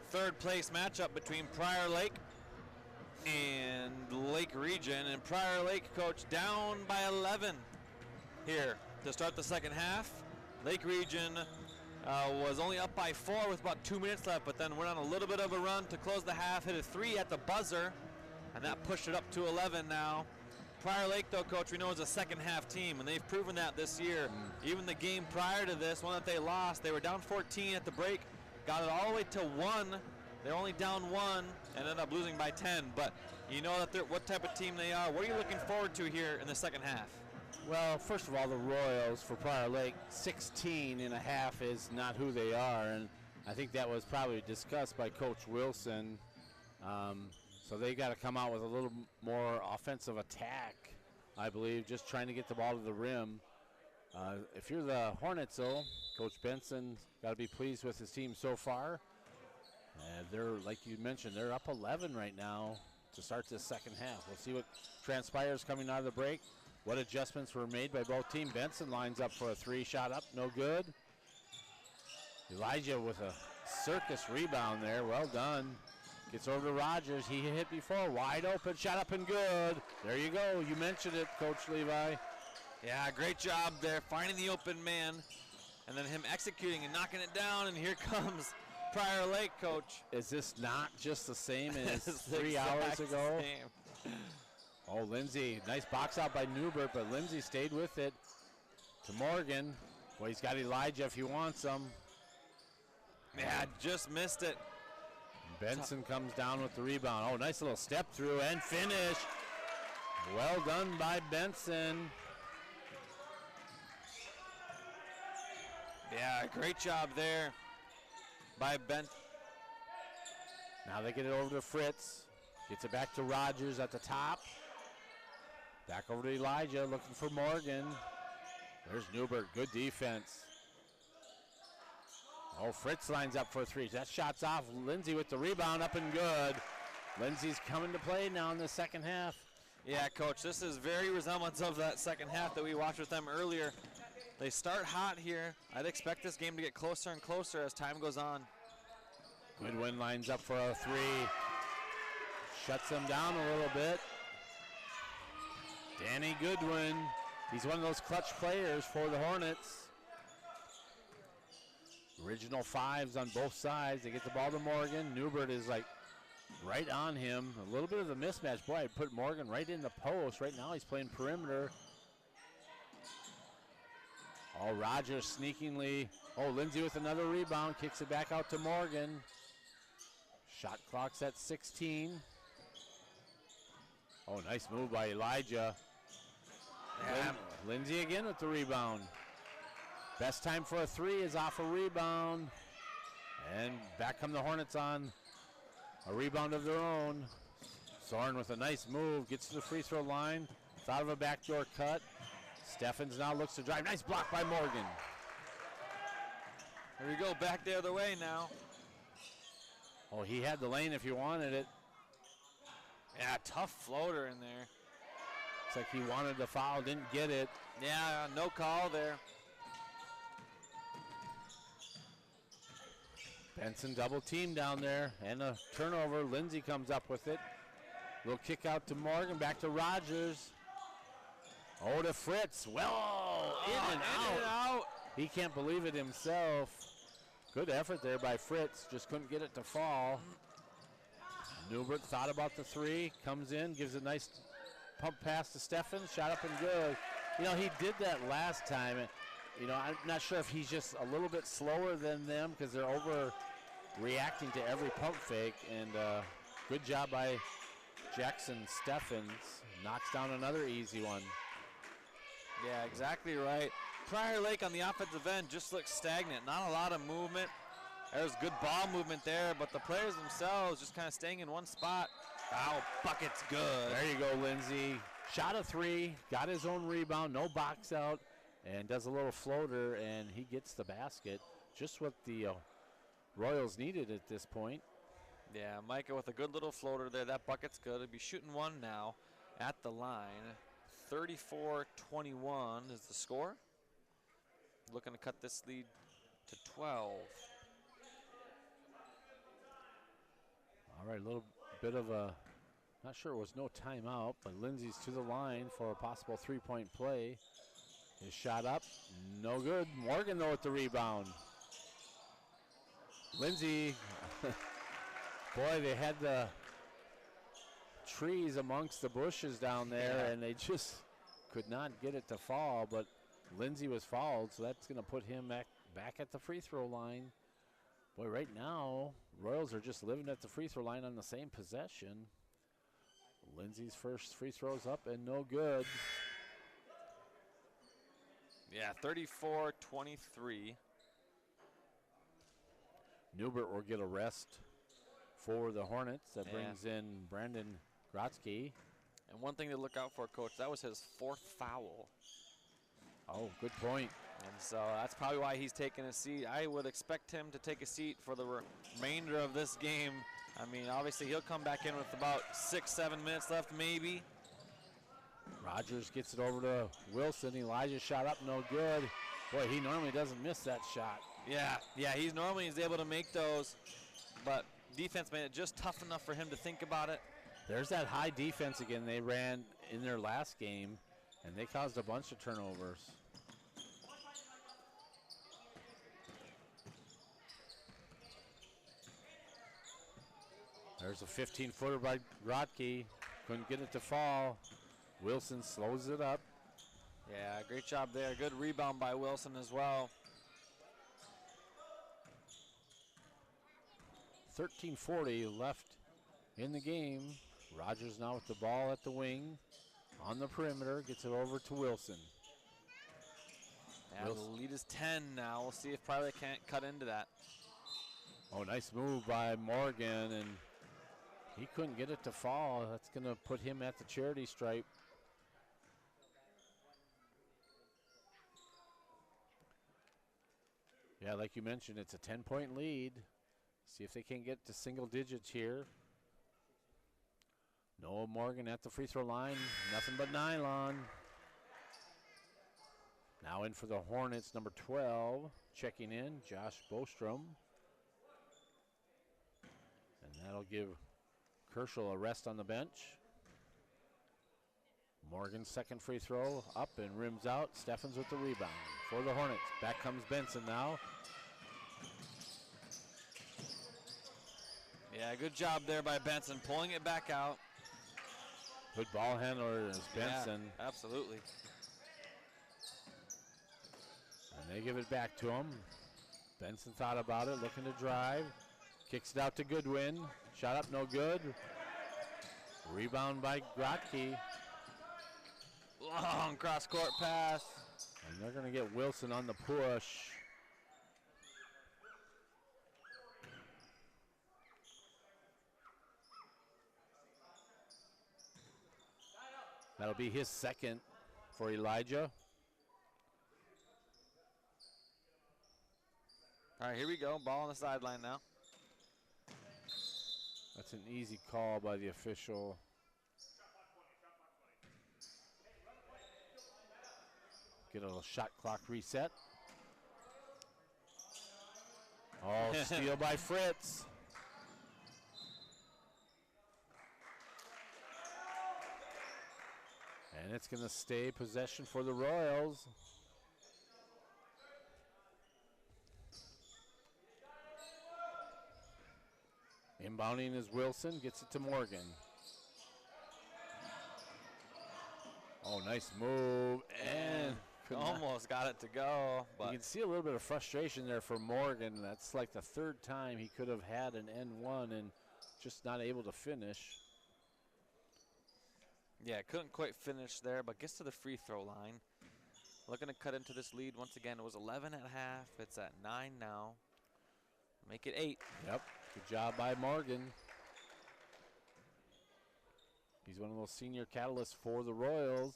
third place matchup between Prior Lake and Lake Region. And Prior Lake, coach, down by 11 here to start the second half. Lake Region was only up by 4 with about 2 minutes left, but then went on a little bit of a run to close the half, hit a 3 at the buzzer, and that pushed it up to 11 now. Prior Lake, though, coach, we know is a second half team, and they've proven that this year. Even the game prior to this, one that they lost, they were down 14 at the break, got it all the way to 1. They're only down 1 and ended up losing by 10. But you know that they're what type of team they are. What are you looking forward to here in the second half? Well, first of all, the Royals for Prior Lake, 16 and a half is not who they are, and I think that was probably discussed by Coach Wilson. So they got to come out with a little more offensive attack, I believe, just trying to get the ball to the rim. If you're the Hornets, though, Coach Benson got to be pleased with his team so far. They're, like you mentioned, they're up 11 right now to start this second half. We'll see what transpires coming out of the break, what adjustments were made by both teams. Benson lines up for a 3, shot up, no good. Elijah with a circus rebound there, well done. Gets over to Rogers. He hit before. Wide open. Shot up and good. There you go. You mentioned it, Coach Levi. Yeah, great job there. Finding the open man. And then him executing and knocking it down. And here comes Prior Lake, Coach. Is this not just the same as 3 hours ago? Same. Oh, Lindsay. Nice box out by Newbert, but Lindsay stayed with it to Morgan. Well, he's got Elijah if he wants him. Yeah, just missed it. Benson comes down with the rebound. Oh, nice little step through and finish. Well done by Benson. Yeah, great job there by Ben. Now they get it over to Fritz. Gets it back to Rogers at the top. Back over to Elijah looking for Morgan. There's Newbert, good defense. Oh, Fritz lines up for a 3. That shot's off. Lindsay with the rebound, up and good. Lindsay's coming to play now in the second half. Yeah, Coach, this is very resemblance of that second half that we watched with them earlier. They start hot here. I'd expect this game to get closer and closer as time goes on. Goodwin lines up for a 3. Shuts them down a little bit. Danny Goodwin. He's one of those clutch players for the Hornets. Original 5s on both sides. They get the ball to Morgan. Newbert is like right on him. A little bit of a mismatch. Boy, I put Morgan right in the post. Right now he's playing perimeter. Oh, Rogers sneakingly. Oh, Lindsay with another rebound. Kicks it back out to Morgan. Shot clock's at 16. Oh, nice move by Elijah. Yeah. Lindsay again with the rebound. Best time for a 3 is off a rebound. And back come the Hornets on a rebound of their own. Soren with a nice move, gets to the free throw line. Thought of a backdoor cut. Steffens now looks to drive. Nice block by Morgan. Here we go, back the other way now. Oh, he had the lane if he wanted it. Yeah, tough floater in there. Looks like he wanted the foul, didn't get it. Yeah, no call there. Benson double team down there and a turnover. Lindsay comes up with it. Little kick out to Morgan, back to Rogers. Oh, to Fritz. Well, in and out. He can't believe it himself. Good effort there by Fritz. Just couldn't get it to fall. Newbert thought about the 3. Comes in, gives a nice pump pass to Steffens. Shot up and good. You know, he did that last time. You know, I'm not sure if he's just a little bit slower than them because they're overreacting to every pump fake. And good job by Jackson Steffens. Knocks down another easy one. Yeah, exactly right. Prior Lake on the offensive end just looks stagnant. Not a lot of movement. There's good ball movement there, but the players themselves just kind of staying in one spot. Wow, bucket's good. There you go, Lindsay. Shot a 3, got his own rebound, no box out, and does a little floater, and he gets the basket. Just what the Royals needed at this point. Yeah, Micah with a good little floater there. That bucket's good. He'll be shooting 1 now at the line. 34-21 is the score. Looking to cut this lead to 12. All right, a little bit of a, not sure it was no timeout, but Lindsay's to the line for a possible three-point play. His shot up, no good. Morgan, though, with the rebound. Lindsay, boy, they had the trees amongst the bushes down there, and they just could not get it to fall, but Lindsay was fouled, so that's going to put him back at the free throw line. Boy, right now, Royals are just living at the free throw line on the same possession. Lindsay's first free throw's up and no good. Yeah, 34-23. Newbert will get a rest for the Hornets. That brings in Brandon Grotzky. And one thing to look out for, Coach, that was his 4th foul. Oh, good point. And so that's probably why he's taking a seat. I would expect him to take a seat for the remainder of this game. I mean, obviously he'll come back in with about 6-7 minutes left, maybe. Rogers gets it over to Wilson. Elijah shot up, no good. Boy, he normally doesn't miss that shot. Yeah, he's normally able to make those, but defense made it just tough enough for him to think about it. There's that high defense again they ran in their last game, and they caused a bunch of turnovers. There's a 15-footer by Grotke. Couldn't get it to fall. Wilson slows it up. Yeah, great job there. Good rebound by Wilson as well. 13:40 left in the game. Rogers now with the ball at the wing. On the perimeter, gets it over to Wilson. Yeah, the lead is 10 now. We'll see if Pryor can't cut into that. Oh, nice move by Morgan, and he couldn't get it to fall. That's going to put him at the charity stripe. Yeah, like you mentioned, it's a 10-point lead. See if they can get to single digits here. Noah Morgan at the free throw line. Nothing but nylon. Now in for the Hornets, number 12. Checking in, Josh Bostrom. And that'll give Kerschel a rest on the bench. Morgan's second free throw up and rims out. Steffens with the rebound for the Hornets. Back comes Benson now. Yeah, good job there by Benson, pulling it back out. Good ball handler is Benson. Yeah, absolutely. And they give it back to him. Benson thought about it, looking to drive. Kicks it out to Goodwin. Shot up, no good. Rebound by Grotke. Long cross-court pass. And they're going to get Wilson on the push. That'll be his second for Elijah. All right, here we go. Ball on the sideline now. That's an easy call by the official. Get a little shot clock reset. Oh, steal by Fritz. And it's going to stay possession for the Royals. Inbounding is Wilson, gets it to Morgan. Oh, nice move, and almost got it to go. But you can see a little bit of frustration there for Morgan. That's like the third time he could have had an N1 and just not able to finish. Yeah, couldn't quite finish there, but gets to the free throw line. Looking to cut into this lead once again. It was 11 at half. It's at 9 now. Make it 8. Yep, good job by Morgan. He's one of those senior catalysts for the Royals.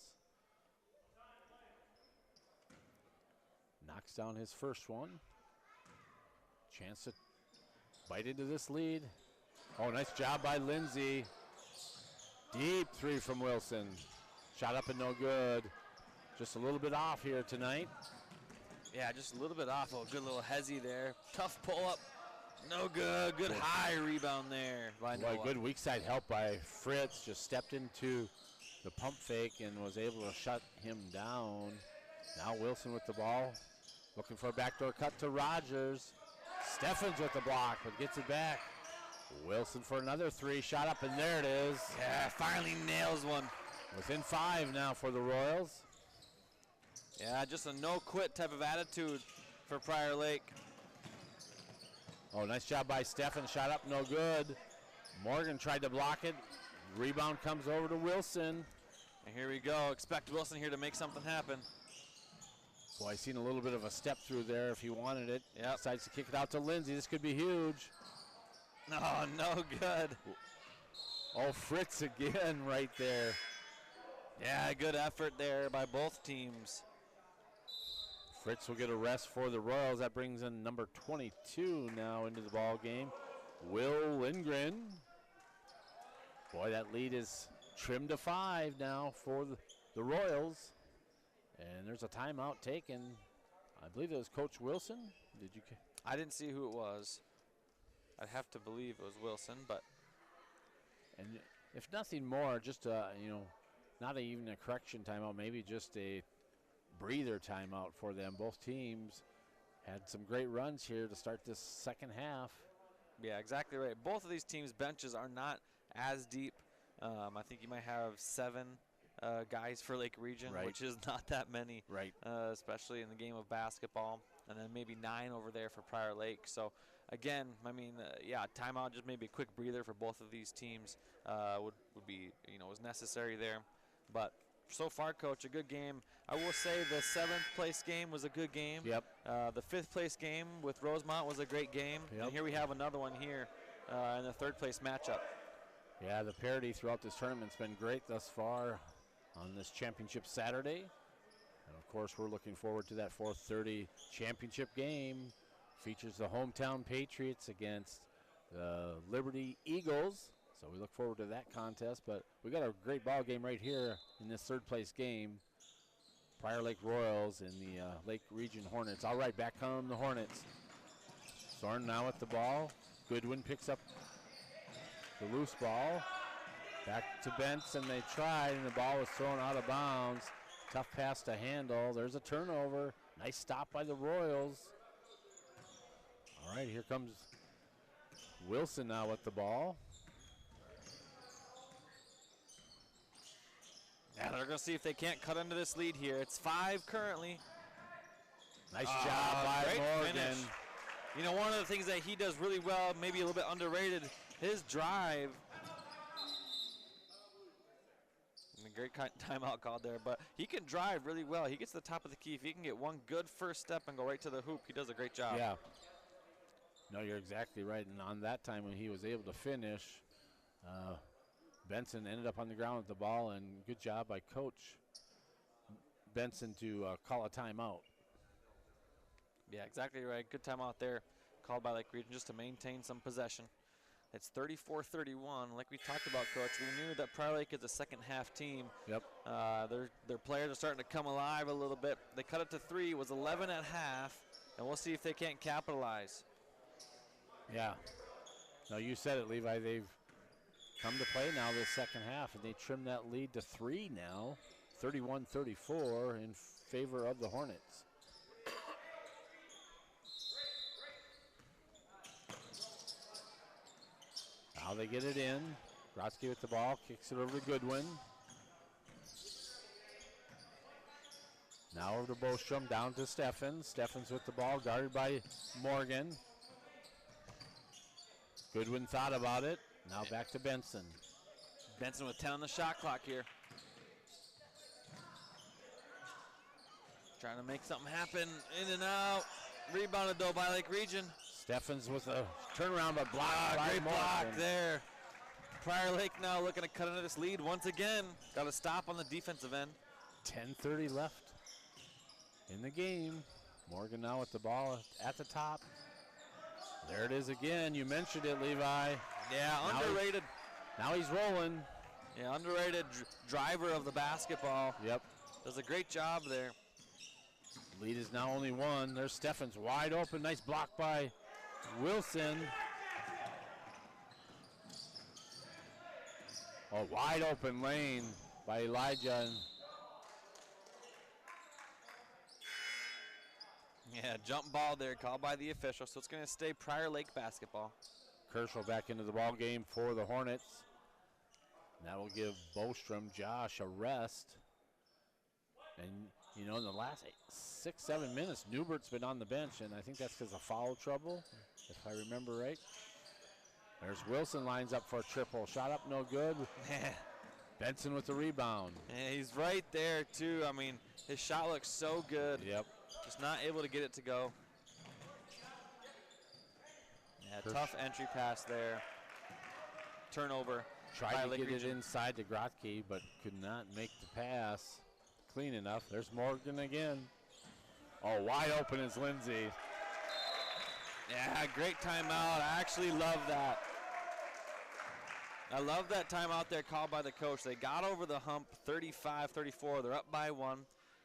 Knocks down his first one. Chance to bite into this lead. Oh, nice job by Lindsay. Deep three from Wilson. Shot up and no good. Just a little bit off here tonight. Yeah, just a little bit off. A good little hezzy there. Tough pull up No good. Good high rebound there by Boy, Noah. good weak side help by Fritz. Just stepped into the pump fake and was able to shut him down. Now Wilson with the ball. Looking for a backdoor cut to Rogers. Steffens with the block, but gets it back. Wilson for another three. Shot up, and there it is. Yeah, finally nails one. Within 5 now for the Royals. Yeah, just a no-quit type of attitude for Prior Lake. Oh, nice job by Steffens. Shot up, no good. Morgan tried to block it. Rebound comes over to Wilson. And here we go. Expect Wilson here to make something happen. Boy, I seen a little bit of a step through there if he wanted it. Yep. Decides to kick it out to Lindsay. This could be huge. No, no good. Oh, Fritz again right there. Yeah, good effort there by both teams. Fritz will get a rest for the Royals. That brings in number 22 now into the ball game, Will Lindgren. Boy, that lead is trimmed to 5 now for the Royals. And there's a timeout taken. I believe it was Coach Wilson. Did you? I didn't see who it was. I'd have to believe it was Wilson, but. And if nothing more, just not even a correction timeout, maybe just a breather timeout for them. Both teams had some great runs here to start this second half. Yeah, exactly right. Both of these teams' benches are not as deep. I think you might have 7 guys for Lake Region, Right. which is not that many, Right. especially in the game of basketball. And then maybe 9 over there for Prior Lake. So, again, I mean, timeout, just maybe a quick breather for both of these teams would be, was necessary there. But so far, Coach, a good game. I will say the 7th place game was a good game. Yep. The 5th place game with Rosemont was a great game. Yep. And here we have another one here in the 3rd place matchup. Yeah, the parity throughout this tournament's been great thus far on this championship Saturday. And of course, we're looking forward to that 4:30 championship game. Features the hometown Patriots against the Liberty Eagles. So we look forward to that contest. But we got a great ball game right here in this 3rd place game. Prior Lake Royals and the Lake Region Hornets. All right, back come the Hornets. Zorn now with the ball. Goodwin picks up the loose ball. Back to Benson. They tried, and the ball was thrown out of bounds. Tough pass to handle. There's a turnover. Nice stop by the Royals. All right, here comes Wilson now with the ball. Yeah, they're going to see if they can't cut into this lead here. It's 5 currently. Nice job by great Morgan. finish. You know, one of the things that he does really well, maybe a little bit underrated, his drive. And a great timeout called there, but he can drive really well. He gets to the top of the key. If he can get one good first step and go right to the hoop, he does a great job. Yeah. No, you're exactly right. And on that time when he was able to finish, Benson ended up on the ground with the ball, and good job by Coach Benson to call a timeout. Yeah, exactly right. Good timeout there called by Lake Region just to maintain some possession. It's 34-31. Like we talked about, Coach, we knew that Prior Lake is a second-half team. Yep. Their players are starting to come alive a little bit. They cut it to 3. It was 11 at half, and we'll see if they can't capitalize. Yeah. No, you said it, Levi. They've come to play now this second half, and they trim that lead to 3 now, 31-34 in favor of the Hornets. Now they get it in. Grotsky with the ball, kicks it over to Goodwin. Now over to Bostrom, down to Steffens. Steffens with the ball, guarded by Morgan. Goodwin thought about it. Now back to Benson. Benson with 10 on the shot clock here. Trying to make something happen. In and out. Rebounded though by Lake Region. Steffens with a turnaround, but blocked by Great Morgan. block there. Prior Lake now looking to cut into this lead once again. Got to stop on the defensive end. 10:30 left in the game. Morgan now with the ball at the top. There it is again. You mentioned it, Levi. Yeah, Now underrated. Now he's rolling. Yeah, underrated driver of the basketball. Yep. Does a great job there. Lead is now only 1. There's Steffens wide open. Nice block by Wilson. A wide open lane by Elijah. Yeah, jump ball there called by the official, so it's going to stay Prior Lake basketball. Kershaw back into the ball game for the Hornets. That will give Bostrom, Josh, a rest. And, you know, in the last 6-7 minutes, Newbert's been on the bench, and I think that's because of foul trouble, if I remember right. There's Wilson, lines up for a triple. Shot up, no good. Benson with the rebound. Yeah, he's right there, too. I mean, his shot looks so good. Yep. Just not able to get it to go. Yeah, tough entry pass there. Turnover. Tried to get it inside to Grotke, but could not make the pass clean enough. There's Morgan again. Oh, wide open is Lindsay. Yeah, great timeout. I actually love that. I love that timeout there called by the coach. They got over the hump, 35-34. They're up by 1.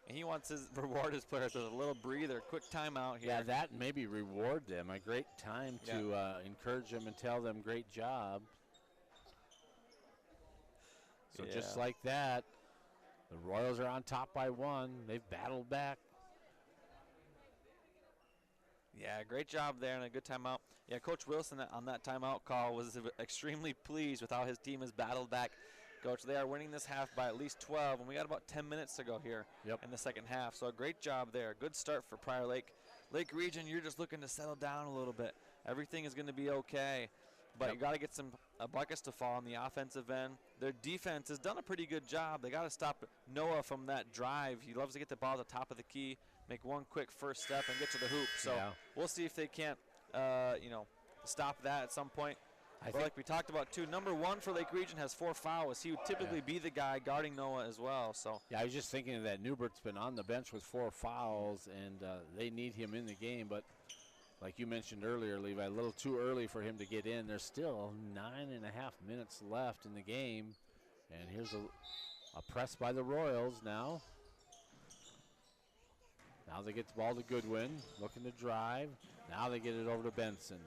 And he wants to reward his players with a little breather, quick timeout here. Yeah, that maybe reward them. A great time to encourage them and tell them great job. So just like that, the Royals are on top by 1. They've battled back. Yeah, great job there and a good timeout. Yeah, Coach Wilson on that timeout call was extremely pleased with how his team has battled back. Coach, they are winning this half by at least 12, and we got about 10 minutes to go here in the second half. So a great job there. Good start for Prior Lake. Lake Region, you're just looking to settle down a little bit. Everything is going to be okay, but you got to get some buckets to fall on the offensive end. Their defense has done a pretty good job. They got to stop Noah from that drive. He loves to get the ball at the top of the key, make one quick first step, and get to the hoop. So we'll see if they can't, stop that at some point. But like we talked about, too, number 1 for Lake Region has 4 fouls. He would typically be the guy guarding Noah as well. So yeah, I was just thinking that Newbert's been on the bench with 4 fouls, and they need him in the game. But like you mentioned earlier, Levi, a little too early for him to get in. There's still 9.5 minutes left in the game. And here's a press by the Royals now. Now they get the ball to Goodwin, looking to drive. Now they get it over to Benson.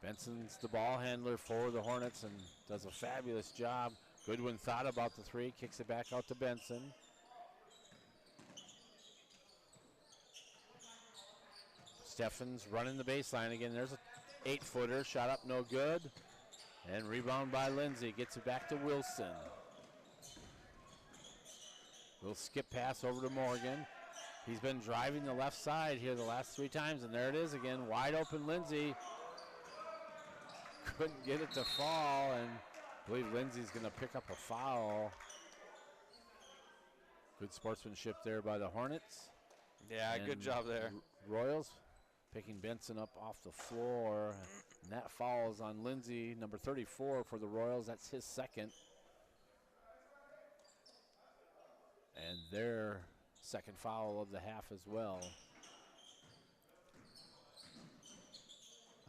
Benson's the ball handler for the Hornets and does a fabulous job. Goodwin thought about the 3, kicks it back out to Benson. Steffens running the baseline again. There's an 8-footer, shot up, no good. And rebound by Lindsay, gets it back to Wilson. Little skip pass over to Morgan. He's been driving the left side here the last 3 times, and there it is again, wide open Lindsay. Couldn't get it to fall, and I believe Lindsay's going to pick up a foul. Good sportsmanship there by the Hornets. Yeah, and good job there. Royals picking Benson up off the floor, and that falls on Lindsay, number 34 for the Royals. That's his second. And their second foul of the half as well.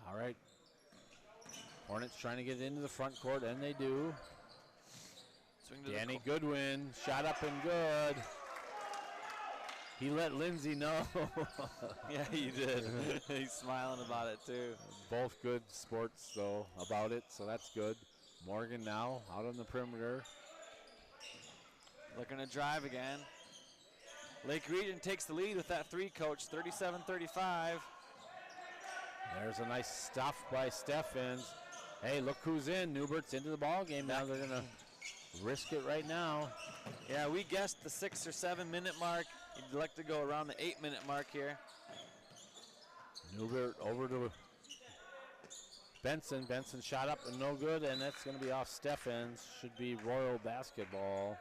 All right. Hornets trying to get into the front court, and they do. Danny Goodwin, shot up and good. He let Lindsay know. Yeah, he did. He's smiling about it, too. Both good sports, though, about it, so that's good. Morgan now out on the perimeter. Looking to drive again. Lake Region takes the lead with that 3, Coach, 37-35. There's a nice stuff by Steffens. Hey, look who's in. Newbert's into the ball game now. They're going to risk it right now. Yeah, we guessed the 6 or 7 minute mark. You'd like to go around the 8-minute mark here. Newbert over to Benson. Benson shot up and no good, and that's going to be off Steffens. Should be Royal basketball.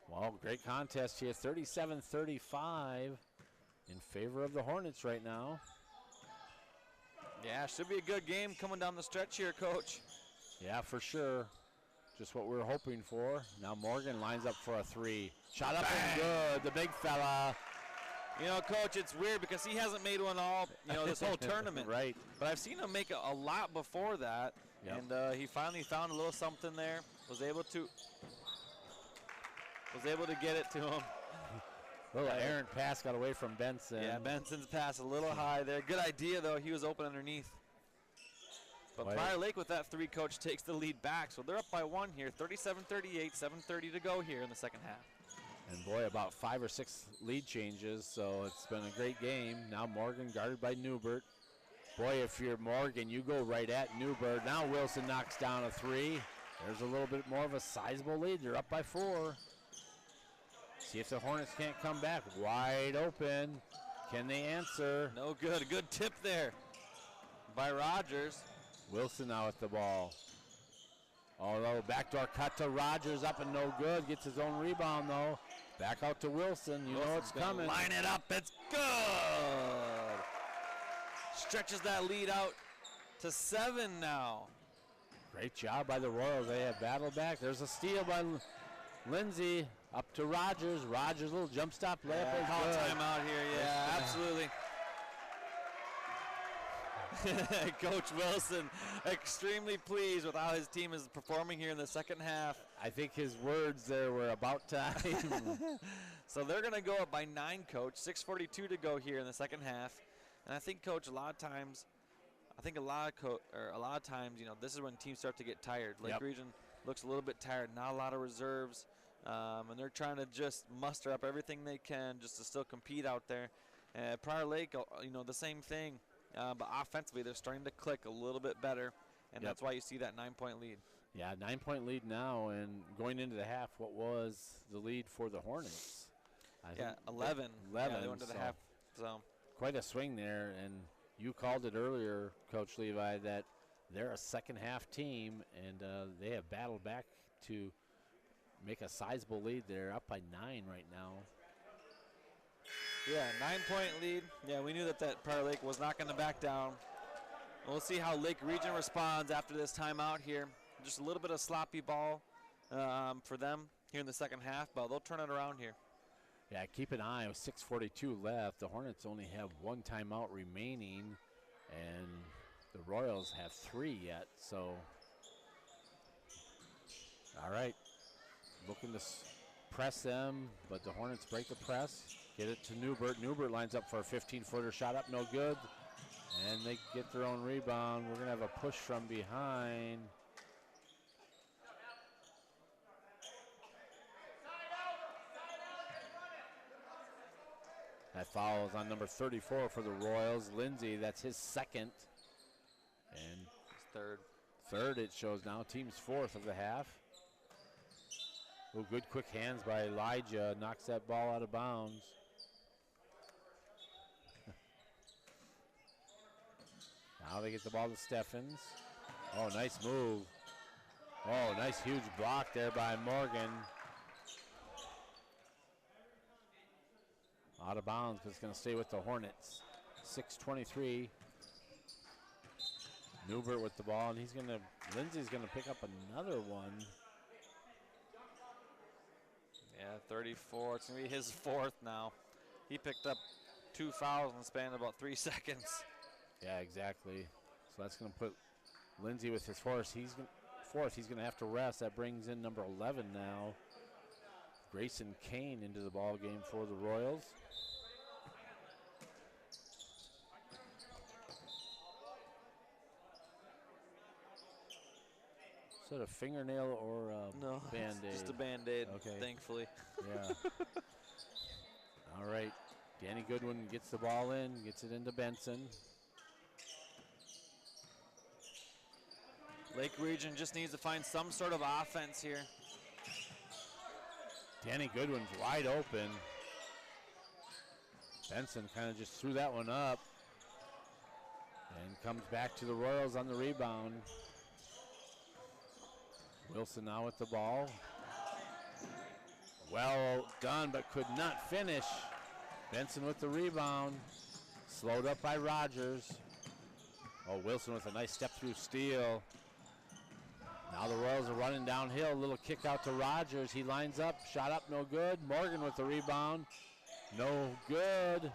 Well, great contest here. 37-35 in favor of the Hornets right now. Yeah, should be a good game coming down the stretch here, Coach. Yeah, for sure. Just what we're hoping for. Now Morgan lines up for a 3. Shot up and good, the big fella. You know, Coach, it's weird because he hasn't made one all, this whole tournament. Right. But I've seen him make a lot before that. Yep. And he finally found a little something there. Was able to get it to him. Little errant pass got away from Benson. Yeah, Benson's pass a little high there. Good idea, though. He was open underneath. But Prior Lake with that 3, coach, takes the lead back. So they're up by 1 here, 37-38, 7:30 to go here in the second half. And boy, about 5 or 6 lead changes, so it's been a great game. Now Morgan guarded by Newbert. Boy, if you're Morgan, you go right at Newbert. Now Wilson knocks down a 3. There's a little bit more of a sizable lead. They're up by 4. See if the Hornets can't come back. Wide open. Can they answer? No good. A good tip there by Rogers. Wilson now with the ball. Although backdoor cut to Rogers, up and no good. Gets his own rebound though. Back out to Wilson. You know it's coming. Line it up. It's good. Stretches that lead out to 7 now. Great job by the Royals. They have battled back. There's a steal by Lindsay. Up to Rogers. Rogers, little jump stop layup. Yeah, call timeout here. Yeah, absolutely. Coach Wilson extremely pleased with how his team is performing here in the second half. I think his words there were about time. So they're going to go up by 9, coach. 6:42 to go here in the second half. And I think, coach, a lot of times, you know, this is when teams start to get tired. Lake Region looks a little bit tired. Not a lot of reserves. And they're trying to just muster up everything they can just to still compete out there. Prior Lake, you know, the same thing. But offensively, they're starting to click a little bit better, and that's why you see that 9-point lead. Yeah, 9-point lead now, and going into the half, what was the lead for the Hornets? 11. 11. Yeah, they went to the half. So quite a swing there, and you called it earlier, Coach Levi, that they're a second-half team, and they have battled back to make a sizable lead. They're up by 9 right now. Yeah, 9-point lead. Yeah, we knew that Prior Lake was not going to back down. We'll see how Lake Region responds after this timeout here. Just a little bit of sloppy ball for them here in the second half, but they'll turn it around here. Yeah, keep an eye. With 6:42 left, the Hornets only have 1 timeout remaining, and the Royals have 3 yet. So, all right, looking to press them, but the Hornets break the press. Get it to Newbert. Newbert lines up for a 15-footer shot up, no good. And they get their own rebound. We're going to have a push from behind. That foul is on number 34 for the Royals. Lindsay, that's his second. And third. Third, it shows now. Team's 4th of the half. Oh, good quick hands by Elijah. Knocks that ball out of bounds. Now they get the ball to Steffens. Oh, nice move. Oh, nice huge block there by Morgan. Out of bounds, but it's going to stay with the Hornets. 6:23. Newbert with the ball, and Lindsay's going to pick up another one. Yeah, 34. It's going to be his 4th now. He picked up 2 fouls in the span of about 3 seconds. Yeah, exactly. So that's going to put Lindsay with his 4th. He's going to have to rest. That brings in number 11 now. Grayson Kane into the ball game for the Royals. Is that a fingernail or a no, Band-Aid? Just a Band-Aid, okay. Thankfully. Yeah. All right. Danny Goodwin gets the ball in, gets it into Benson. Lake Region just needs to find some sort of offense here. Danny Goodwin's wide open. Benson kind of just threw that one up and comes back to the Royals on the rebound. Wilson now with the ball. Well done, but could not finish. Benson with the rebound. Slowed up by Rogers. Oh, Wilson with a nice step through steal. Now the Royals are running downhill. A little kick out to Rogers. He lines up. Shot up, no good. Morgan with the rebound. No good.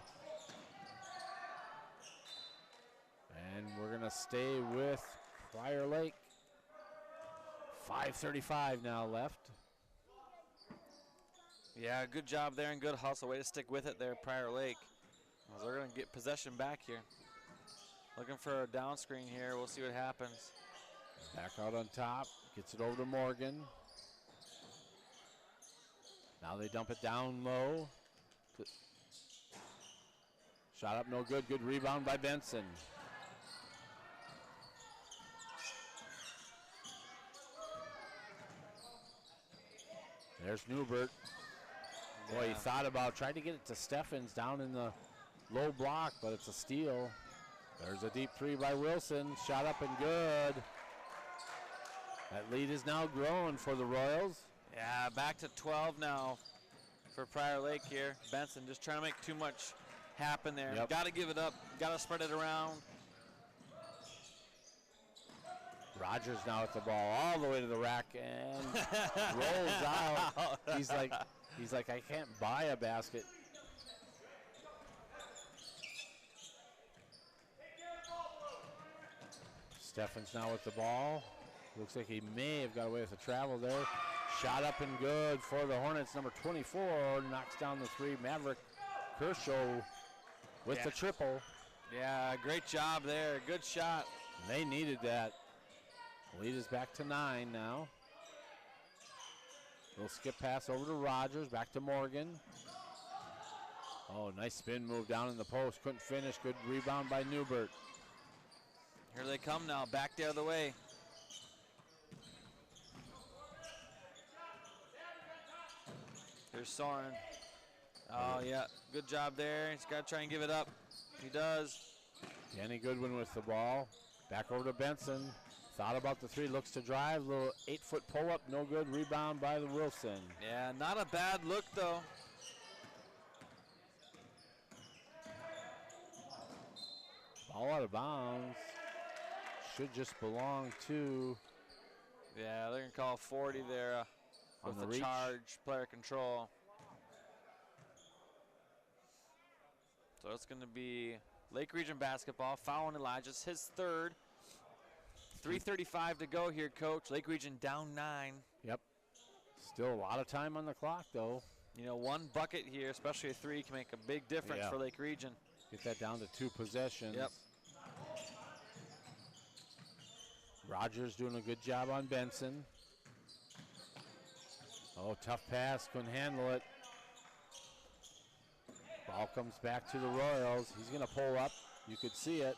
And we're going to stay with Prior Lake. 5:35 now left. Yeah, good job there and good hustle. Way to stick with it there, Prior Lake. They're going to get possession back here. Looking for a down screen here. We'll see what happens. Back out on top. Gets it over to Morgan. Now they dump it down low. Shot up, no good. Good rebound by Benson. There's Newbert. Boy, he thought about trying to get it to Steffens down in the low block, but it's a steal. There's a deep three by Wilson. Shot up and good. That lead is now grown for the Royals. Yeah, back to 12 now for Prior Lake here. Benson just trying to make too much happen there. Yep. Got to give it up. Got to spread it around. Rogers now at the ball all the way to the rack and rolls out. He's like, I can't buy a basket. Steffens now with the ball. Looks like he may have got away with the travel there. Shot up and good for the Hornets. Number 24 knocks down the three. Maverick Kershaw with the triple. Yeah, great job there. Good shot. They needed that. Lead is back to 9 now. Little skip pass over to Rogers. Back to Morgan. Oh, nice spin move down in the post. Couldn't finish. Good rebound by Newbert. Here they come now. Back the other way. Here's Soren. Oh, yeah. Good job there. He's got to try and give it up. He does. Danny Goodwin with the ball. Back over to Benson. Thought about the three. Looks to drive. Little 8-foot pull-up. No good. Rebound by the Wilson. Yeah, not a bad look, though. Ball out of bounds. Should just belong to... Yeah, they're going to call 40 there with the charge, player control. So it's going to be Lake Region basketball. Fouling Elijah's his third. 3:35 to go here, Coach. Lake Region down 9. Yep. Still a lot of time on the clock, though. You know, one bucket here, especially a three, can make a big difference for Lake Region. Get that down to 2 possessions. Yep. Rogers doing a good job on Benson. Oh, tough pass. Couldn't handle it. Ball comes back to the Royals. He's going to pull up. You could see it.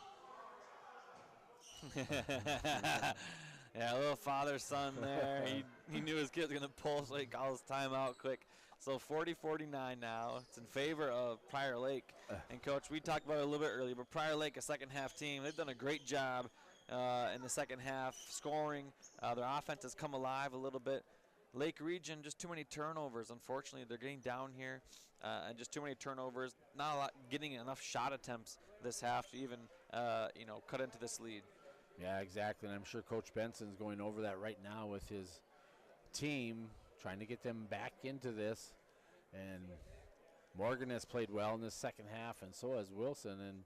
Yeah, a little father-son there. He knew his kid was going to pull, so he calls timeout quick. So 40-49 now. It's in favor of Prior Lake. And, Coach, we talked about it a little bit earlier, but Prior Lake, a second-half team, they've done a great job in the second half scoring. Their offense has come alive a little bit. Lake Region, just too many turnovers. Unfortunately, they're getting down here, and just too many turnovers. Not a lot, getting enough shot attempts this half to even, cut into this lead. Yeah, exactly. And I'm sure Coach Benson's going over that right now with his team, trying to get them back into this. And Morgan has played well in this second half, and so has Wilson. And,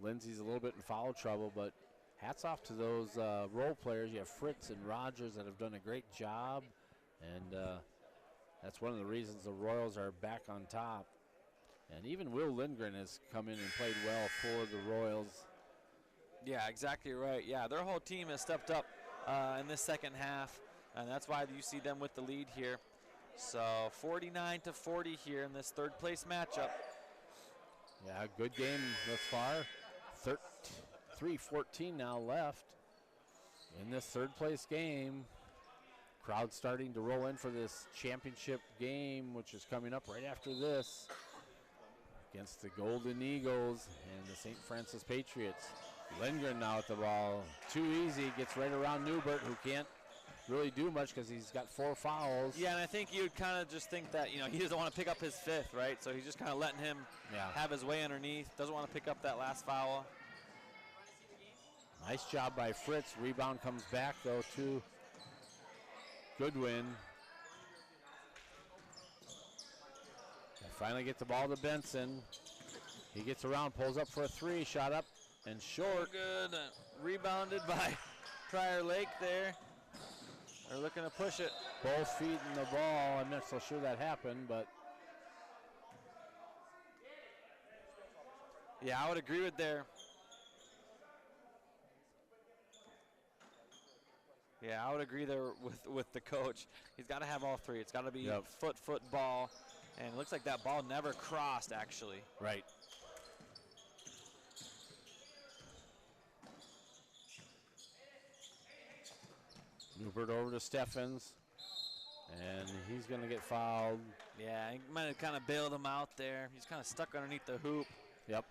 Lindsay's a little bit in foul trouble, but hats off to those role players. You have Fritz and Rogers that have done a great job, and that's one of the reasons the Royals are back on top. And even Will Lindgren has come in and played well for the Royals. Yeah, exactly right. Yeah, their whole team has stepped up in this second half, and that's why you see them with the lead here. So 49-40 here in this third-place matchup. Yeah, good game thus far. 3:14 now left in this third-place game. Crowd starting to roll in for this championship game, which is coming up right after this against the Golden Eagles and the St. Francis Patriots. Lindgren now at the ball. Too easy. Gets right around Newbert, who can't really do much because he's got 4 fouls. Yeah, and I think you'd kind of just think that, he doesn't want to pick up his 5th, right? So he's just kind of letting him have his way underneath. Doesn't want to pick up that last foul. Nice job by Fritz. Rebound comes back, though, to Goodwin. They finally get the ball to Benson. He gets around, pulls up for a 3, shot up and short. Good. Rebounded by Prior Lake there. They're looking to push it. Both feet in the ball. I'm not so sure that happened, but Yeah, I would agree with there. Yeah, I would agree there with the coach. He's got to have all three. It's got to be foot, ball. And it looks like that ball never crossed, actually. Right. Newbert over to Steffens, and he's going to get fouled. Yeah, he might have kind of bailed him out there. He's kind of stuck underneath the hoop. Yep.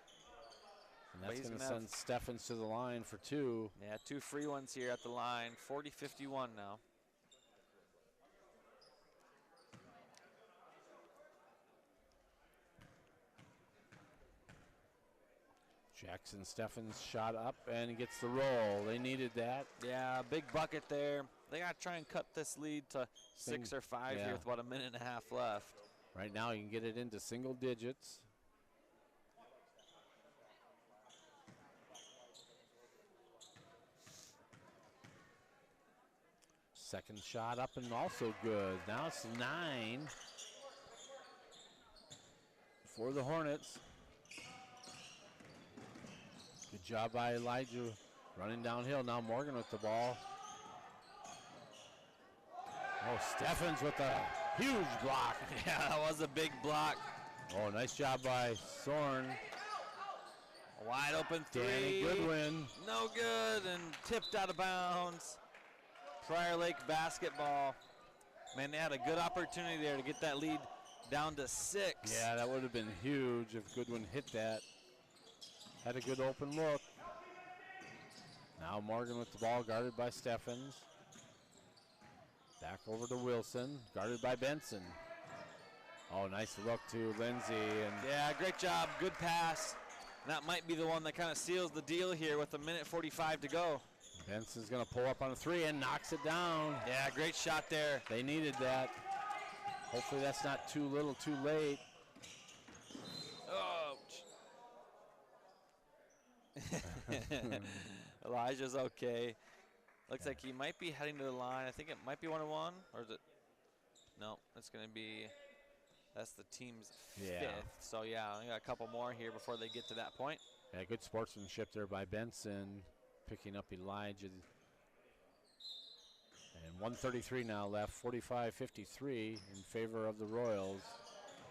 And that's going to send Steffens to the line for 2. Yeah, 2 free ones here at the line. 40-51 now. Jackson Steffens shot up and he gets the roll. They needed that. Yeah, big bucket there. They got to try and cut this lead to 6 or 5 here with about a minute and a half left. Right now you can get it into single digits. Second shot up and also good. Now it's 9 for the Hornets. Good job by Elijah running downhill. Now Morgan with the ball. Oh, Steffens with a huge block. Yeah, that was a big block. Oh, nice job by Zorn. A wide open 3. Danny Goodwin. No good and tipped out of bounds. Prior Lake basketball. Man, they had a good opportunity there to get that lead down to 6. Yeah, that would have been huge if Goodwin hit that. Had a good open look. Now Morgan with the ball, guarded by Steffens. Back over to Wilson, guarded by Benson. Oh, nice look to Lindsay. And yeah, great job, good pass. And that might be the one that kind of seals the deal here with 1:45 to go. Benson's gonna pull up on a 3 and knocks it down. Yeah, great shot there. They needed that. Hopefully that's not too little, too late. Elijah's okay. Looks like he might be heading to the line. I think it might be 1-1, or is it? No, it's going to be, that's the team's 5th. So, yeah, I got a couple more here before they get to that point. Yeah, good sportsmanship there by Benson, picking up Elijah. And 1:33 now left, 45-53 in favor of the Royals.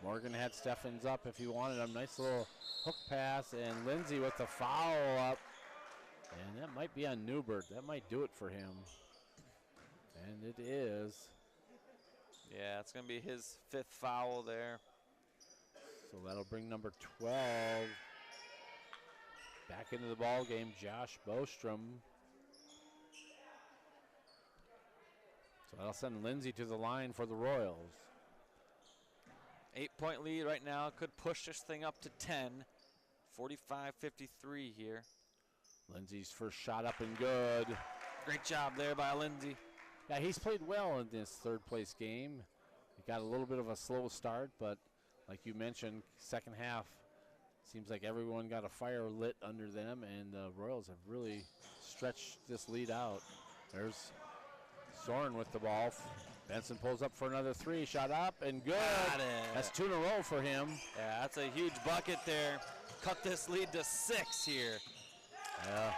Morgan had Steffens up if he wanted him. Nice little hook pass, and Lindsay with the foul up. And that might be on Newbert. That might do it for him. And it is. Yeah, it's going to be his 5th foul there. So that'll bring number 12 back into the ball game, Josh Bostrom. So that'll send Lindsay to the line for the Royals. 8-point lead right now. Could push this thing up to 10. 45-53 here. Lindsay's first shot up and good. Great job there by Lindsay. Yeah, he's played well in this 3rd place game. He got a little bit of a slow start, but like you mentioned, second half, seems like everyone got a fire lit under them, and the Royals have really stretched this lead out. There's Soren with the ball. Benson pulls up for another 3, shot up and good. That's 2 in a row for him. Yeah, that's a huge bucket there. Cut this lead to 6 here. Yeah.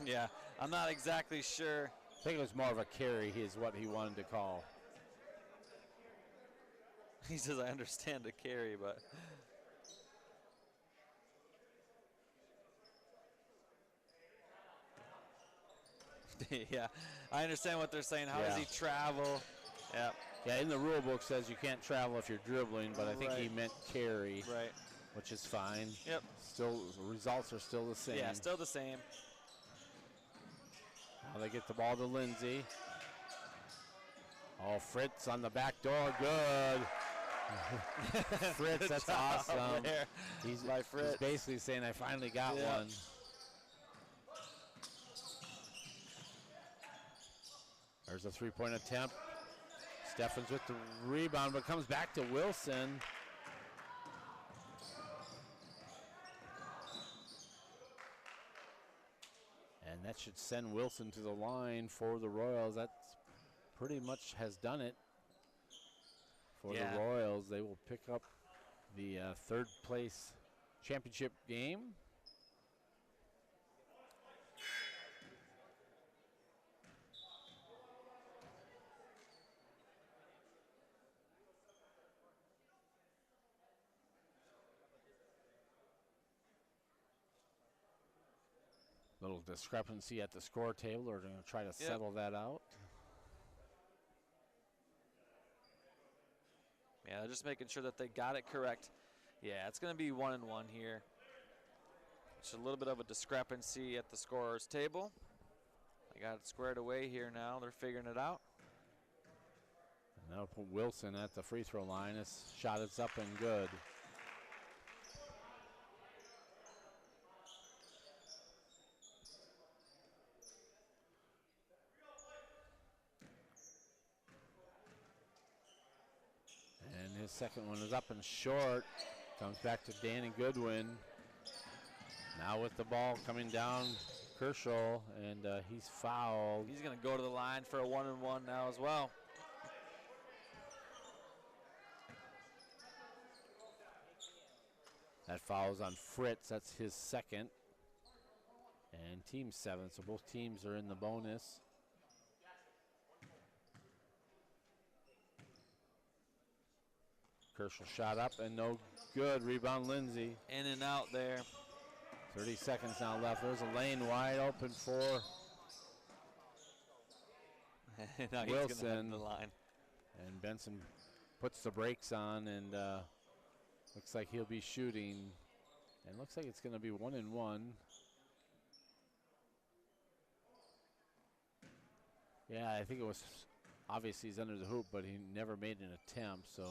Yeah, I'm not exactly sure. I think it was more of a carry is what he wanted to call. He says, I understand a carry, but. Yeah, I understand what they're saying. How does he travel? Yeah. Yeah, in the rule book says you can't travel if you're dribbling, but I think he meant carry. Right. Which is fine. Yep. Still, the results are still the same. Yeah, still the same. Now they get the ball to Lindsay. Oh, Fritz on the back door, good. Fritz, that's awesome. He's basically saying, I finally got one. There's a 3-point attempt. Steffens with the rebound, but comes back to Wilson. that should send Wilson to the line for the Royals. That pretty much has done it for the Royals. They will pick up the third place championship game. Little discrepancy at the score table. We're going to try to settle that out. Yeah, just making sure that they got it correct. Yeah, it's going to be 1-1 here. Just a little bit of a discrepancy at the scorer's table. They got it squared away here now. They're figuring it out. And now put Wilson at the free throw line. This shot is up and good. His second one is up and short. Comes back to Danny Goodwin. Now with the ball coming down, Kershaw, and he's fouled. He's going to go to the line for a 1-1 now as well. That foul's on Fritz. That's his second. And team 7, so both teams are in the bonus. Kershaw shot up and no good. Rebound Lindsay. In and out there. 30 seconds now left. There's a lane wide open for now Wilson. He's gonna head to the line. And Benson puts the brakes on and looks like he'll be shooting. And looks like it's going to be 1-1. Yeah, I think it was. Obviously, he's under the hoop, but he never made an attempt, so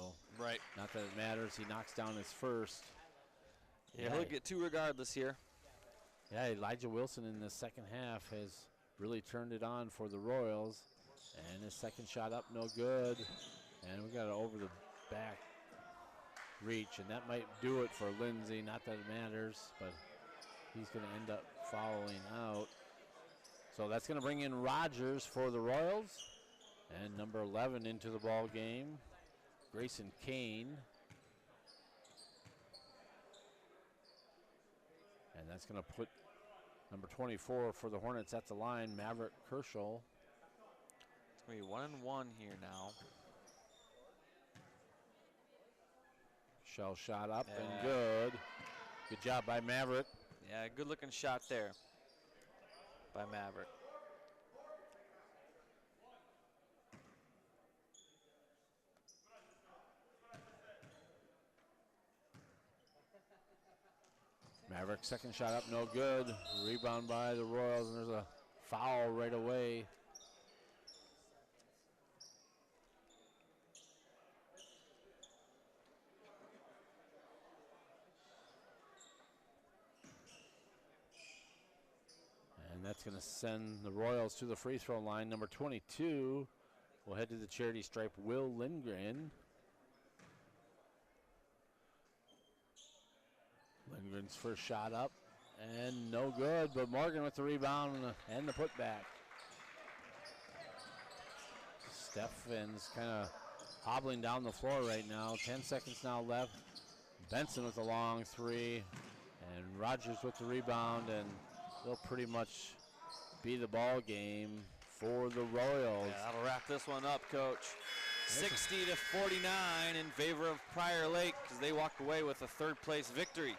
not that it matters. He knocks down his first. Yeah, he'll get 2 regardless here. Yeah, Elijah Wilson in the second half has really turned it on for the Royals. And his second shot up, no good. And we got it over the back reach, and that might do it for Lindsay. Not that it matters, but he's going to end up fouling out. So that's going to bring in Rogers for the Royals. And number 11 into the ball game, Grayson Kane. And that's going to put number 24 for the Hornets at the line, Maverick Kershaw. It's going to be 1-1 here now. Shell shot up and good. Good job by Maverick. Yeah, good looking shot there by Maverick. Maverick second shot up, no good. Rebound by the Royals, and there's a foul right away. And that's going to send the Royals to the free throw line. Number 22 will head to the charity stripe, Will Lindgren. Lindgren's first shot up and no good, but Morgan with the rebound and the putback. Steffen's kind of hobbling down the floor right now. 10 seconds now left. Benson with a long three and Rogers with the rebound, and they'll pretty much be the ball game for the Royals. Yeah, that'll wrap this one up, Coach. 60-49 in favor of Prior Lake as they walk away with a third place victory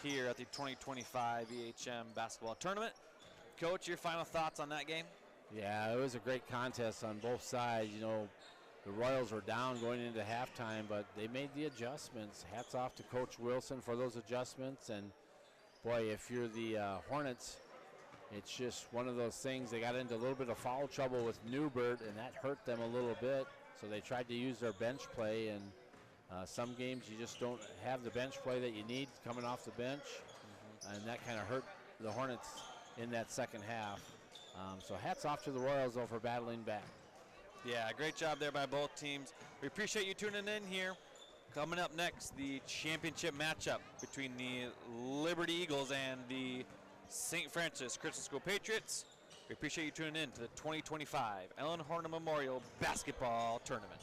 here at the 2025 EHM basketball tournament. Coach, your final thoughts on that game? Yeah, it was a great contest on both sides. You know, the Royals were down going into halftime, but they made the adjustments. Hats off to Coach Wilson for those adjustments. And boy, if you're the Hornets, it's just one of those things. They got into a little bit of foul trouble with Newbert, and that hurt them a little bit. So they tried to use their bench play, and some games you just don't have the bench play that you need coming off the bench, and that kind of hurt the Hornets in that second half. So hats off to the Royals, though, for battling back. Yeah, great job there by both teams. We appreciate you tuning in here. Coming up next, the championship matchup between the Liberty Eagles and the St. Francis Christian School Patriots. We appreciate you tuning in to the 2025 Ellen Horner Memorial Basketball Tournament.